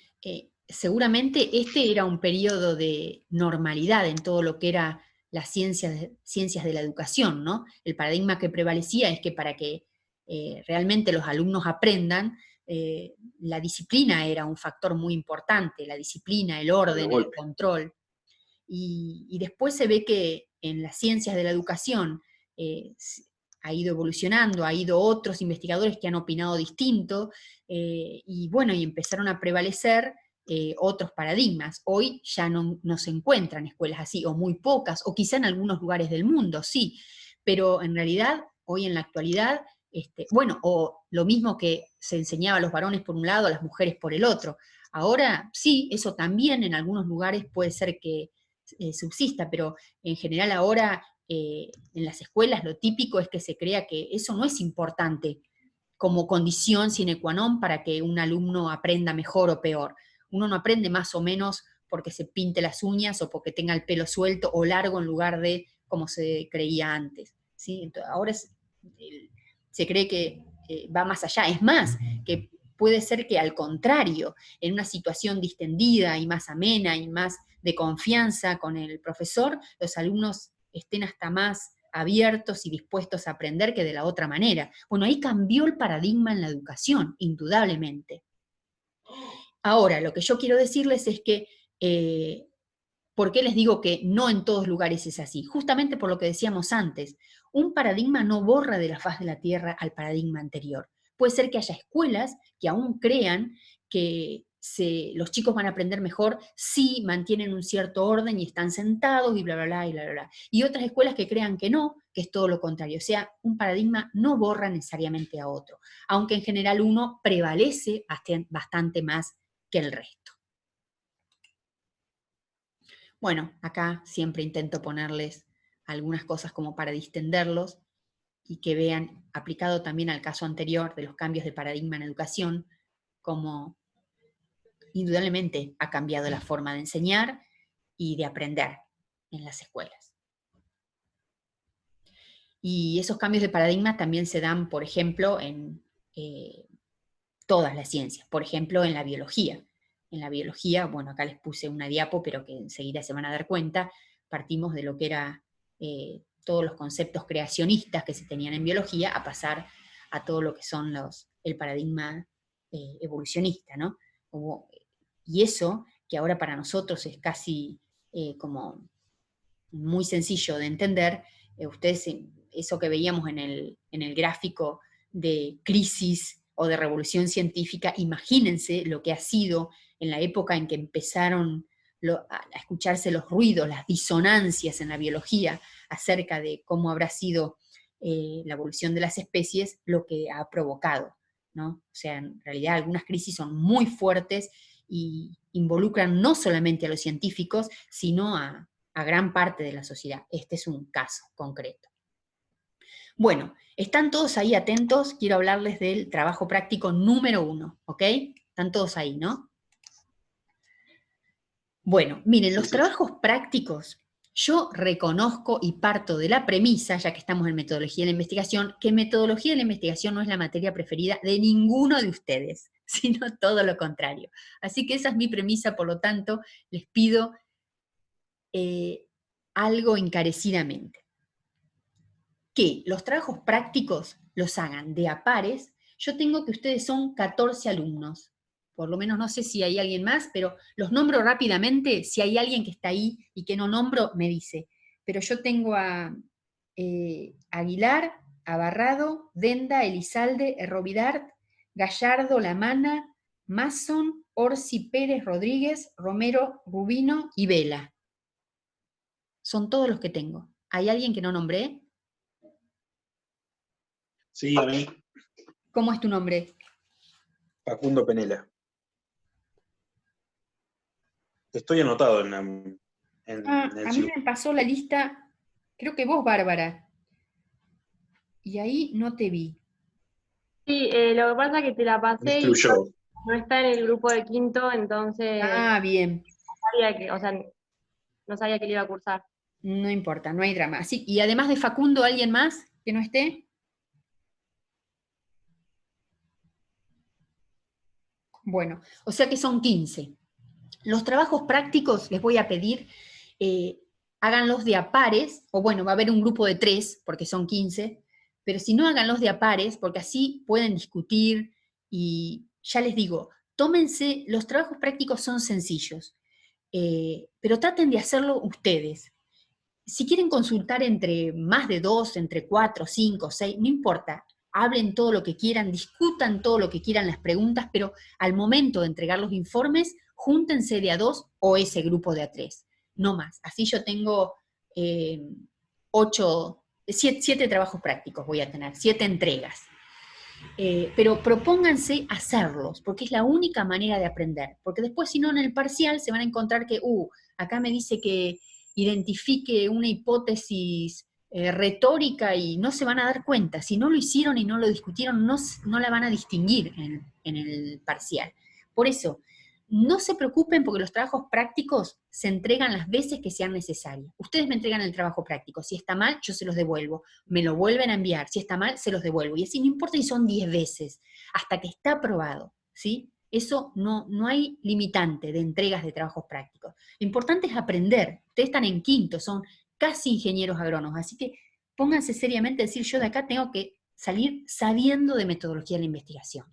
seguramente este era un periodo de normalidad en todo lo que era las ciencias de la educación, ¿no? El paradigma que prevalecía es que para que realmente los alumnos aprendan, la disciplina era un factor muy importante, la disciplina, el orden, el control. Y después se ve que en las ciencias de la educación ha ido evolucionando, ha ido otros investigadores que han opinado distinto, y bueno, y empezaron a prevalecer otros paradigmas. Hoy ya no se encuentran escuelas así, o muy pocas, o quizá en algunos lugares del mundo, sí, pero en realidad, hoy en la actualidad, bueno, o lo mismo que se enseñaba a los varones por un lado, a las mujeres por el otro. Ahora sí, eso también en algunos lugares puede ser que subsista, pero en general ahora en las escuelas lo típico es que se crea que eso no es importante como condición sine qua non para que un alumno aprenda mejor o peor. Uno no aprende más o menos porque se pinte las uñas o porque tenga el pelo suelto o largo en lugar de como se creía antes, ¿sí? Entonces, ahora se cree que va más allá. Es más, que puede ser que al contrario, en una situación distendida y más amena y más de confianza con el profesor, los alumnos estén hasta más abiertos y dispuestos a aprender que de la otra manera. Bueno, ahí cambió el paradigma en la educación, indudablemente. Ahora, lo que yo quiero decirles es que, ¿por qué les digo que no en todos lugares es así? Justamente por lo que decíamos antes, un paradigma no borra de la faz de la tierra al paradigma anterior. Puede ser que haya escuelas que aún crean que los chicos van a aprender mejor si mantienen un cierto orden y están sentados y bla, bla, bla, y bla, bla, bla. Y otras escuelas que crean que no, que es todo lo contrario. O sea, un paradigma no borra necesariamente a otro, aunque en general uno prevalece bastante más que el resto. Bueno, acá siempre intento ponerles algunas cosas como para distenderlos y que vean, aplicado también al caso anterior de los cambios de paradigma en educación, como indudablemente ha cambiado la forma de enseñar y de aprender en las escuelas. Y esos cambios de paradigma también se dan, por ejemplo, en todas las ciencias, por ejemplo, en la biología. En la biología, bueno, acá les puse una diapo, pero que enseguida se van a dar cuenta, partimos de lo que era todos los conceptos creacionistas que se tenían en biología a pasar a todo lo que son el paradigma evolucionista, ¿no? Y eso, que ahora para nosotros es casi como muy sencillo de entender, ustedes, eso que veíamos en el gráfico de crisis o de revolución científica, imagínense lo que ha sido en la época en que empezaron a escucharse los ruidos, las disonancias en la biología acerca de cómo habrá sido la evolución de las especies lo que ha provocado, ¿no? O sea, en realidad algunas crisis son muy fuertes y involucran no solamente a los científicos, sino a gran parte de la sociedad. Este es un caso concreto. Bueno, están todos ahí atentos, quiero hablarles del trabajo práctico número 1, ¿ok? Están todos ahí, ¿no? Bueno, miren, los trabajos prácticos, yo reconozco y parto de la premisa, ya que estamos en metodología de la investigación, que metodología de la investigación no es la materia preferida de ninguno de ustedes, sino todo lo contrario. Así que esa es mi premisa, por lo tanto, les pido algo encarecidamente. Que los trabajos prácticos los hagan de a pares. Yo tengo que ustedes son 14 alumnos. Por lo menos no sé si hay alguien más, pero los nombro rápidamente. Si hay alguien que está ahí y que no nombro, me dice. Pero yo tengo a Aguilar, a Barrado, Denda, Elizalde, Errovidart, Gallardo, Lamana, Mason, Orsi, Pérez, Rodríguez, Romero, Rubino y Vela. Son todos los que tengo. ¿Hay alguien que no nombré? Sí, a mí. ¿Cómo es tu nombre? Facundo Penela. Estoy anotado en el A mí me pasó la lista, creo que vos, Bárbara. Y ahí no te vi. Sí, lo que pasa es que te la pasé y no está en el grupo de quinto, entonces bien. no sabía que le iba a cursar. No importa, no hay drama. Así, y además de Facundo, ¿alguien más que no esté? Bueno, o sea que son 15. Los trabajos prácticos les voy a pedir, háganlos de a pares, o bueno, va a haber un grupo de 3, porque son 15, pero si no, háganlos de a pares, porque así pueden discutir, y ya les digo, tómense, los trabajos prácticos son sencillos, pero traten de hacerlo ustedes. Si quieren consultar entre más de 2, entre 4, 5, 6, no importa, hablen todo lo que quieran, discutan todo lo que quieran las preguntas, pero al momento de entregar los informes, júntense de a 2 o ese grupo de a 3, no más. Así yo tengo 7 trabajos prácticos voy a tener, 7 entregas. Pero propónganse hacerlos, porque es la única manera de aprender, porque después si no en el parcial se van a encontrar que, acá me dice que identifique una hipótesis retórica y no se van a dar cuenta, si no lo hicieron y no lo discutieron, no la van a distinguir en el parcial. Por eso, no se preocupen porque los trabajos prácticos se entregan las veces que sean necesarias. Ustedes me entregan el trabajo práctico, si está mal, yo se los devuelvo, me lo vuelven a enviar, si está mal, se los devuelvo, y así no importa si son 10 veces, hasta que está aprobado, ¿sí? Eso no hay limitante de entregas de trabajos prácticos. Lo importante es aprender. Ustedes están en quinto, son casi ingenieros agrónomos, así que pónganse seriamente a decir, yo de acá tengo que salir sabiendo de metodología de la investigación,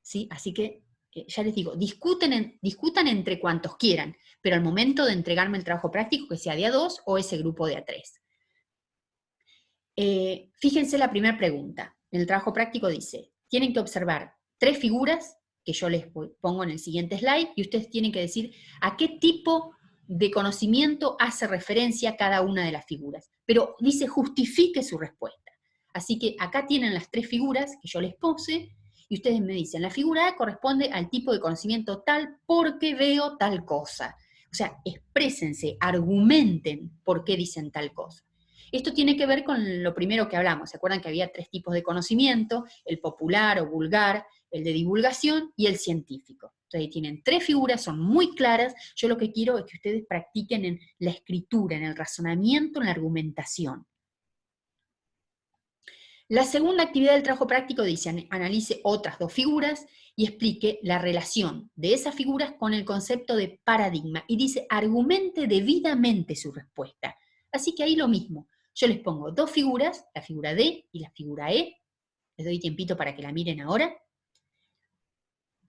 ¿sí? Así que ya les digo, discutan entre cuantos quieran, pero al momento de entregarme el trabajo práctico, que sea de a 2 o ese grupo de a 3. Fíjense la primera pregunta. En el trabajo práctico dice, tienen que observar 3 figuras, que yo les pongo en el siguiente slide, y ustedes tienen que decir a qué tipo de conocimiento hace referencia cada una de las figuras. Pero dice, justifique su respuesta. Así que acá tienen las 3 figuras que yo les puse, y ustedes me dicen, la figura A corresponde al tipo de conocimiento tal porque veo tal cosa. O sea, exprésense, argumenten por qué dicen tal cosa. Esto tiene que ver con lo primero que hablamos. ¿Se acuerdan que había 3 tipos de conocimiento? El popular o vulgar, el de divulgación y el científico. Entonces ahí tienen 3 figuras, son muy claras. Yo lo que quiero es que ustedes practiquen en la escritura, en el razonamiento, en la argumentación. La segunda actividad del trabajo práctico dice, analice otras 2 figuras y explique la relación de esas figuras con el concepto de paradigma. Y dice, argumente debidamente su respuesta. Así que ahí lo mismo. Yo les pongo 2 figuras, la figura D y la figura E. Les doy tiempito para que la miren ahora.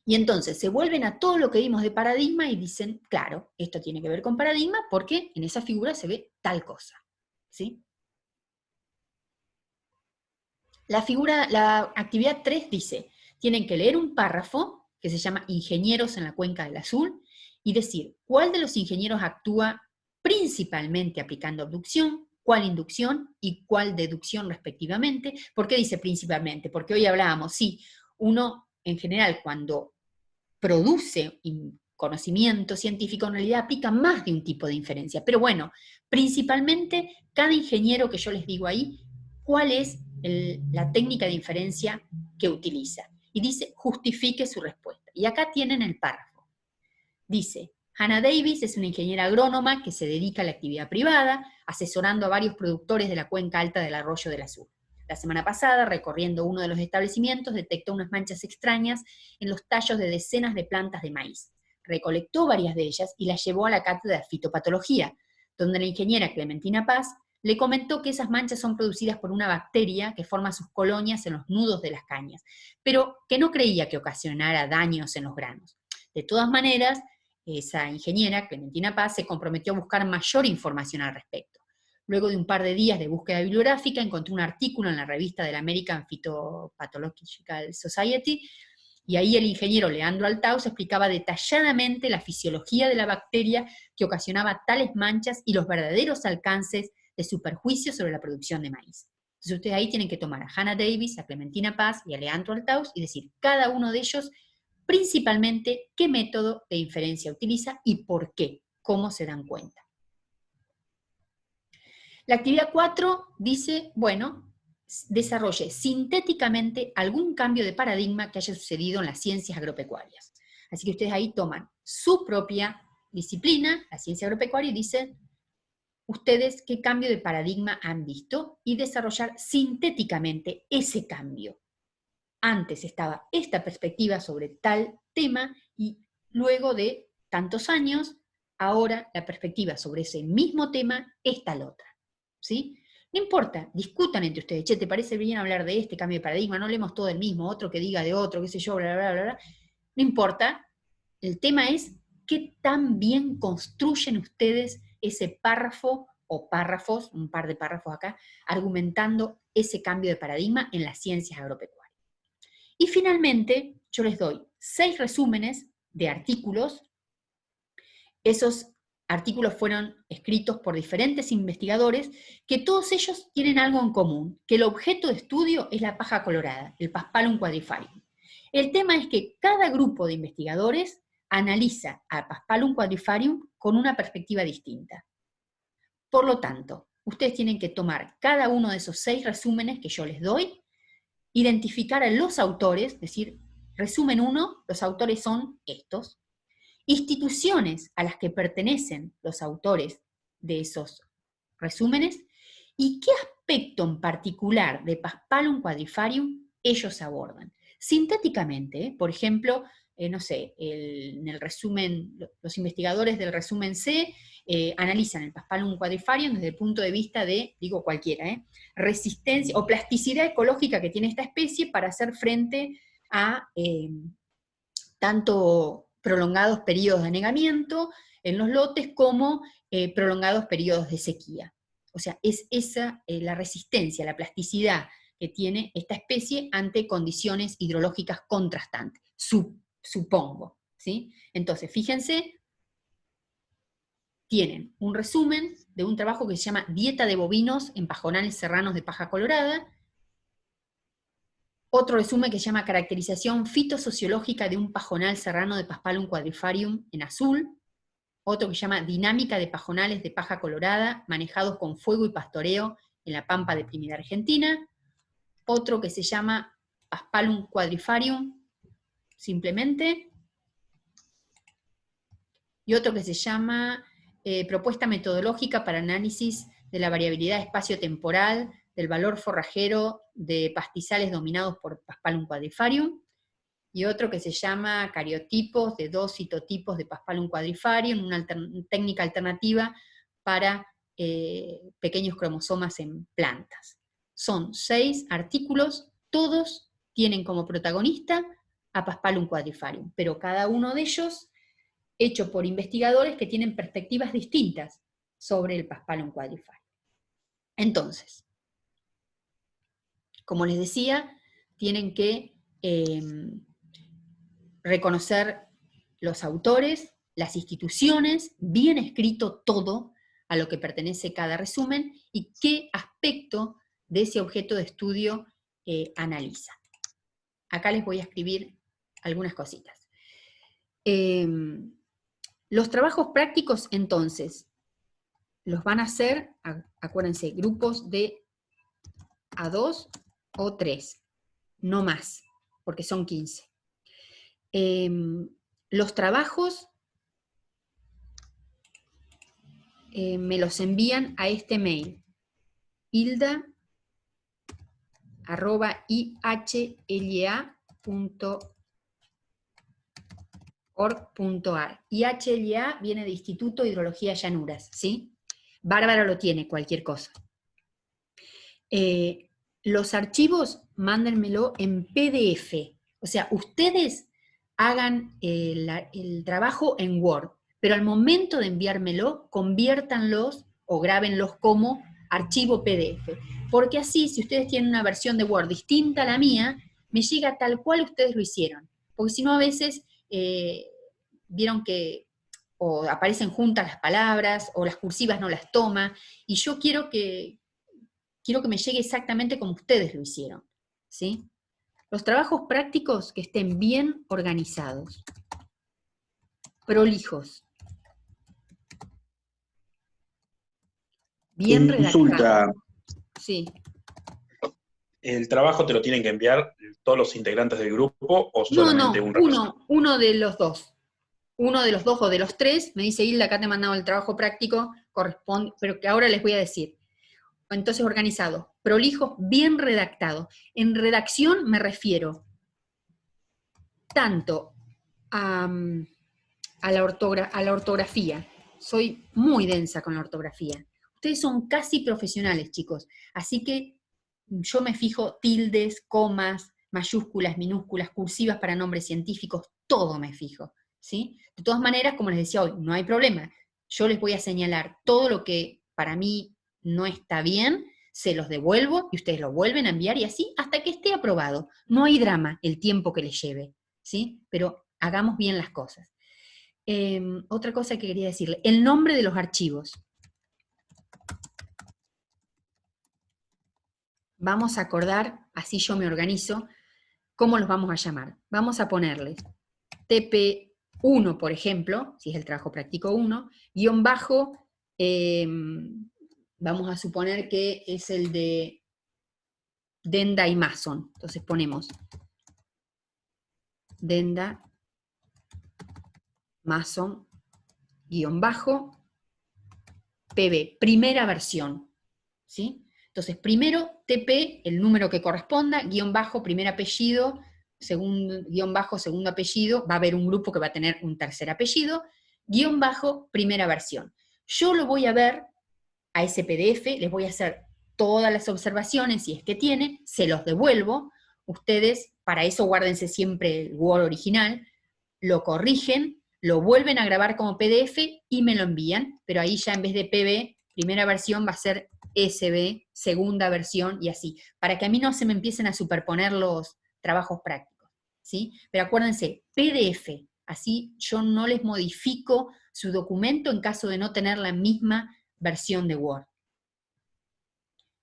Y entonces se vuelven a todo lo que vimos de paradigma y dicen, claro, esto tiene que ver con paradigma porque en esa figura se ve tal cosa. ¿Sí? La actividad 3 dice, tienen que leer un párrafo que se llama Ingenieros en la Cuenca del Azul y decir cuál de los ingenieros actúa principalmente aplicando abducción, cuál inducción y cuál deducción respectivamente. ¿Por qué dice principalmente? Porque hoy hablábamos, sí, uno en general cuando produce conocimiento científico en realidad aplica más de un tipo de inferencia, pero bueno, principalmente cada ingeniero que yo les digo ahí, ¿cuál es la técnica de inferencia que utiliza? Y dice, justifique su respuesta. Y acá tienen el párrafo. Dice, Hannah Davis es una ingeniera agrónoma que se dedica a la actividad privada, asesorando a varios productores de la cuenca alta del Arroyo del Azul. La semana pasada, recorriendo uno de los establecimientos, detectó unas manchas extrañas en los tallos de decenas de plantas de maíz. Recolectó varias de ellas y las llevó a la cátedra de fitopatología, donde la ingeniera Clementina Paz le comentó que esas manchas son producidas por una bacteria que forma sus colonias en los nudos de las cañas, pero que no creía que ocasionara daños en los granos. De todas maneras, esa ingeniera, Clementina Paz, se comprometió a buscar mayor información al respecto. Luego de un par de días de búsqueda bibliográfica, encontré un artículo en la revista de la American Phytopathological Society, y ahí el ingeniero Leandro Altaus explicaba detalladamente la fisiología de la bacteria que ocasionaba tales manchas y los verdaderos alcances de su perjuicio sobre la producción de maíz. Entonces ustedes ahí tienen que tomar a Hannah Davis, a Clementina Paz y a Leandro Altaus y decir cada uno de ellos principalmente qué método de inferencia utiliza y por qué, cómo se dan cuenta. La actividad 4 dice, bueno, desarrolle sintéticamente algún cambio de paradigma que haya sucedido en las ciencias agropecuarias. Así que ustedes ahí toman su propia disciplina, la ciencia agropecuaria, y dicen, ustedes qué cambio de paradigma han visto y desarrollar sintéticamente ese cambio. Antes estaba esta perspectiva sobre tal tema y luego de tantos años, ahora la perspectiva sobre ese mismo tema es tal otra. ¿Sí? No importa, discutan entre ustedes, che, ¿te parece bien hablar de este cambio de paradigma? No leemos todo el mismo, otro que diga de otro, qué sé yo, bla, bla, bla, bla. No importa, el tema es qué tan bien construyen ustedes ese párrafo o párrafos, un par de párrafos acá, argumentando ese cambio de paradigma en las ciencias agropecuarias. Y finalmente, yo les doy 6 resúmenes de artículos. Esos artículos fueron escritos por diferentes investigadores, que todos ellos tienen algo en común, que el objeto de estudio es la paja colorada, el Paspalum quadrifarium. El tema es que cada grupo de investigadores analiza a Paspalum quadrifarium con una perspectiva distinta. Por lo tanto, ustedes tienen que tomar cada uno de esos 6 resúmenes que yo les doy, identificar a los autores, es decir, resumen 1, los autores son estos, instituciones a las que pertenecen los autores de esos resúmenes, y qué aspecto en particular de Paspalum quadrifarium ellos abordan. Sintéticamente, por ejemplo, no sé, en el resumen, los investigadores del resumen C analizan el Paspalum quadrifarium desde el punto de vista de, digo cualquiera, resistencia o plasticidad ecológica que tiene esta especie para hacer frente a tanto prolongados periodos de anegamiento en los lotes como prolongados periodos de sequía. O sea, es esa la resistencia, la plasticidad que tiene esta especie ante condiciones hidrológicas contrastantes, supongo, ¿sí? Entonces, fíjense, tienen un resumen de un trabajo que se llama Dieta de bovinos en pajonales serranos de paja colorada, otro resumen que se llama Caracterización fitosociológica de un pajonal serrano de Paspalum quadrifarium en azul, otro que se llama Dinámica de pajonales de paja colorada manejados con fuego y pastoreo en la pampa deprimida argentina, otro que se llama Paspalum quadrifarium, simplemente, y otro que se llama Propuesta metodológica para análisis de la variabilidad espacio-temporal del valor forrajero de pastizales dominados por Paspalum quadrifarium, y otro que se llama Cariotipos de 2 citotipos de Paspalum quadrifarium, una técnica alternativa para pequeños cromosomas en plantas. Son 6 artículos, todos tienen como protagonista a Paspalum quadrifarium, pero cada uno de ellos hecho por investigadores que tienen perspectivas distintas sobre el Paspalum quadrifarium. Entonces, como les decía, tienen que reconocer los autores, las instituciones, bien escrito todo, a lo que pertenece cada resumen y qué aspecto de ese objeto de estudio analiza. Acá les voy a escribir algunas cositas. Los trabajos prácticos, entonces, los van a hacer, acuérdense, grupos de A2 o 3, no más, porque son 15. Los trabajos me los envían a este mail, hilda@ihla.org.ar. IHLA viene de Instituto de Hidrología Llanuras, ¿sí? Bárbara lo tiene, cualquier cosa. Los archivos, mándenmelo en PDF. O sea, ustedes hagan el trabajo en Word, pero al momento de enviármelo, conviértanlos o grábenlos como archivo PDF. Porque así, si ustedes tienen una versión de Word distinta a la mía, me llega tal cual ustedes lo hicieron. Porque si no, a veces vieron que o aparecen juntas las palabras, o las cursivas no las toma, y yo quiero que me llegue exactamente como ustedes lo hicieron, ¿sí? Los trabajos prácticos que estén bien organizados, prolijos, bien Consulta. redactados. Sí. ¿El trabajo te lo tienen que enviar todos los integrantes del grupo o solamente un representante? Uno de los dos. Uno de los dos o de los tres, me dice Hilda, acá te he mandado el trabajo práctico, corresponde, pero que ahora les voy a decir. Entonces, organizado, prolijo, bien redactado. En redacción me refiero tanto a la ortografía. Soy muy densa con la ortografía. Ustedes son casi profesionales, chicos, así que yo me fijo tildes, comas, mayúsculas, minúsculas, cursivas para nombres científicos, todo me fijo, ¿sí? De todas maneras, como les decía hoy, no hay problema. Yo les voy a señalar todo lo que para mí no está bien, se los devuelvo y ustedes lo vuelven a enviar y así hasta que esté aprobado. No hay drama el tiempo que les lleve, ¿sí? Pero hagamos bien las cosas. Otra cosa que quería decirle, el nombre de los archivos. Vamos a acordar, así yo me organizo, cómo los vamos a llamar. Vamos a ponerles TP1, por ejemplo, si es el trabajo práctico 1, guión bajo, vamos a suponer que es el de Denda y Mason. Entonces ponemos Denda, Mason, guión bajo, PB, primera versión, ¿sí? Entonces, primero, TP, el número que corresponda, guión bajo, primer apellido, guión bajo, segundo apellido, va a haber un grupo que va a tener un tercer apellido, guión bajo, primera versión. Yo lo voy a ver a ese PDF, les voy a hacer todas las observaciones, si es que tienen, se los devuelvo, ustedes, para eso guárdense siempre el Word original, lo corrigen, lo vuelven a grabar como PDF y me lo envían, pero ahí ya en vez de PB, primera versión va a ser SB, segunda versión, y así, para que a mí no se me empiecen a superponer los trabajos prácticos, ¿sí? Pero acuérdense, PDF, así yo no les modifico su documento en caso de no tener la misma versión de Word.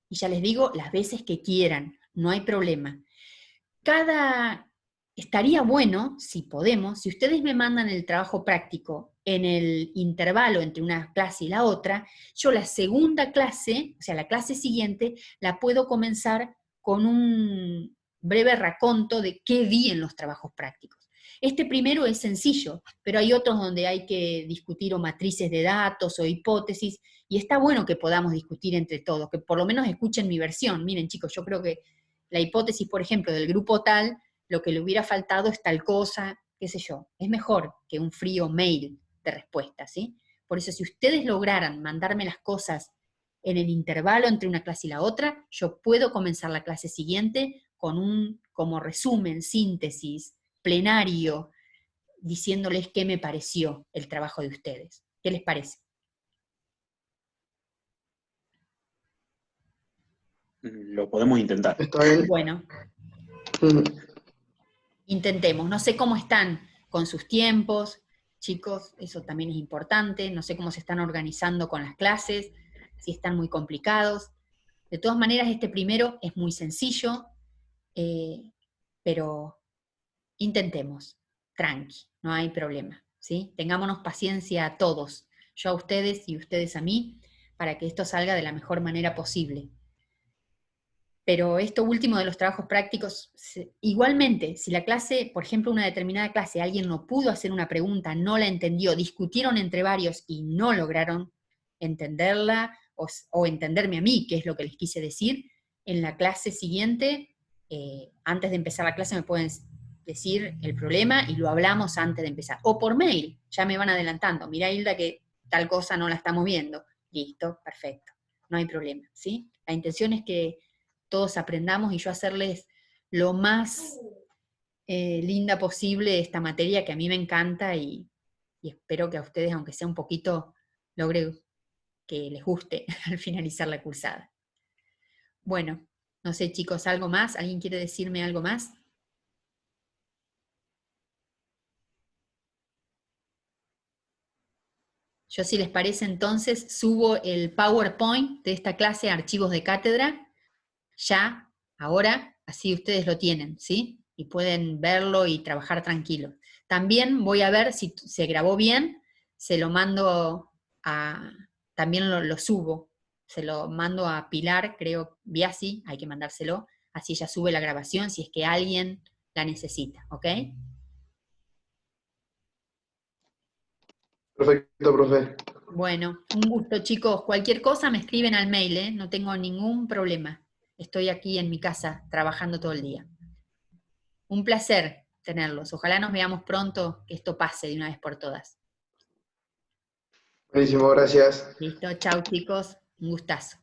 Y ya les digo, las veces que quieran, no hay problema. Estaría bueno, si podemos, si ustedes me mandan el trabajo práctico en el intervalo entre una clase y la otra, yo la segunda clase, o sea, la clase siguiente, la puedo comenzar con un breve raconto de qué vi en los trabajos prácticos. Este primero es sencillo, pero hay otros donde hay que discutir o matrices de datos o hipótesis, y está bueno que podamos discutir entre todos, que por lo menos escuchen mi versión. Miren, chicos, yo creo que la hipótesis, por ejemplo, del grupo tal, lo que le hubiera faltado es tal cosa, qué sé yo. Es mejor que un frío mail de respuesta, ¿sí? Por eso, si ustedes lograran mandarme las cosas en el intervalo entre una clase y la otra, yo puedo comenzar la clase siguiente con como resumen, síntesis, plenario, diciéndoles qué me pareció el trabajo de ustedes. ¿Qué les parece? Lo podemos intentar. Está bien. Bueno, intentemos. No sé cómo están con sus tiempos, chicos, eso también es importante. No sé cómo se están organizando con las clases, si están muy complicados. De todas maneras, este primero es muy sencillo, pero intentemos, tranqui, no hay problema, ¿sí? Tengámonos paciencia a todos, yo a ustedes y ustedes a mí, para que esto salga de la mejor manera posible. Pero esto último de los trabajos prácticos, igualmente, si la clase, por ejemplo, una determinada clase, alguien no pudo hacer una pregunta, no la entendió, discutieron entre varios y no lograron entenderla o entenderme a mí, que es lo que les quise decir, en la clase siguiente, antes de empezar la clase me pueden decir el problema y lo hablamos antes de empezar. O por mail, ya me van adelantando. Mirá, Hilda, que tal cosa no la estamos viendo. Listo, perfecto, no hay problema, ¿sí? La intención es que todos aprendamos y yo hacerles lo más linda posible esta materia que a mí me encanta y espero que a ustedes, aunque sea un poquito, logre que les guste al finalizar la cursada. Bueno, no sé chicos, ¿algo más? ¿Alguien quiere decirme algo más? Yo, si les parece, entonces subo el PowerPoint de esta clase a archivos de cátedra, ya, ahora, así ustedes lo tienen, ¿sí? Y pueden verlo y trabajar tranquilos. También voy a ver si se grabó bien, se lo mando también lo subo, se lo mando a Pilar, creo, Biasi, hay que mandárselo, así ella sube la grabación si es que alguien la necesita, ¿ok? Perfecto, profe. Bueno, un gusto chicos, cualquier cosa me escriben al mail, ¿eh? No tengo ningún problema. Estoy aquí en mi casa trabajando todo el día. Un placer tenerlos. Ojalá nos veamos pronto, que esto pase de una vez por todas. Buenísimo, gracias. Listo, chau chicos, un gustazo.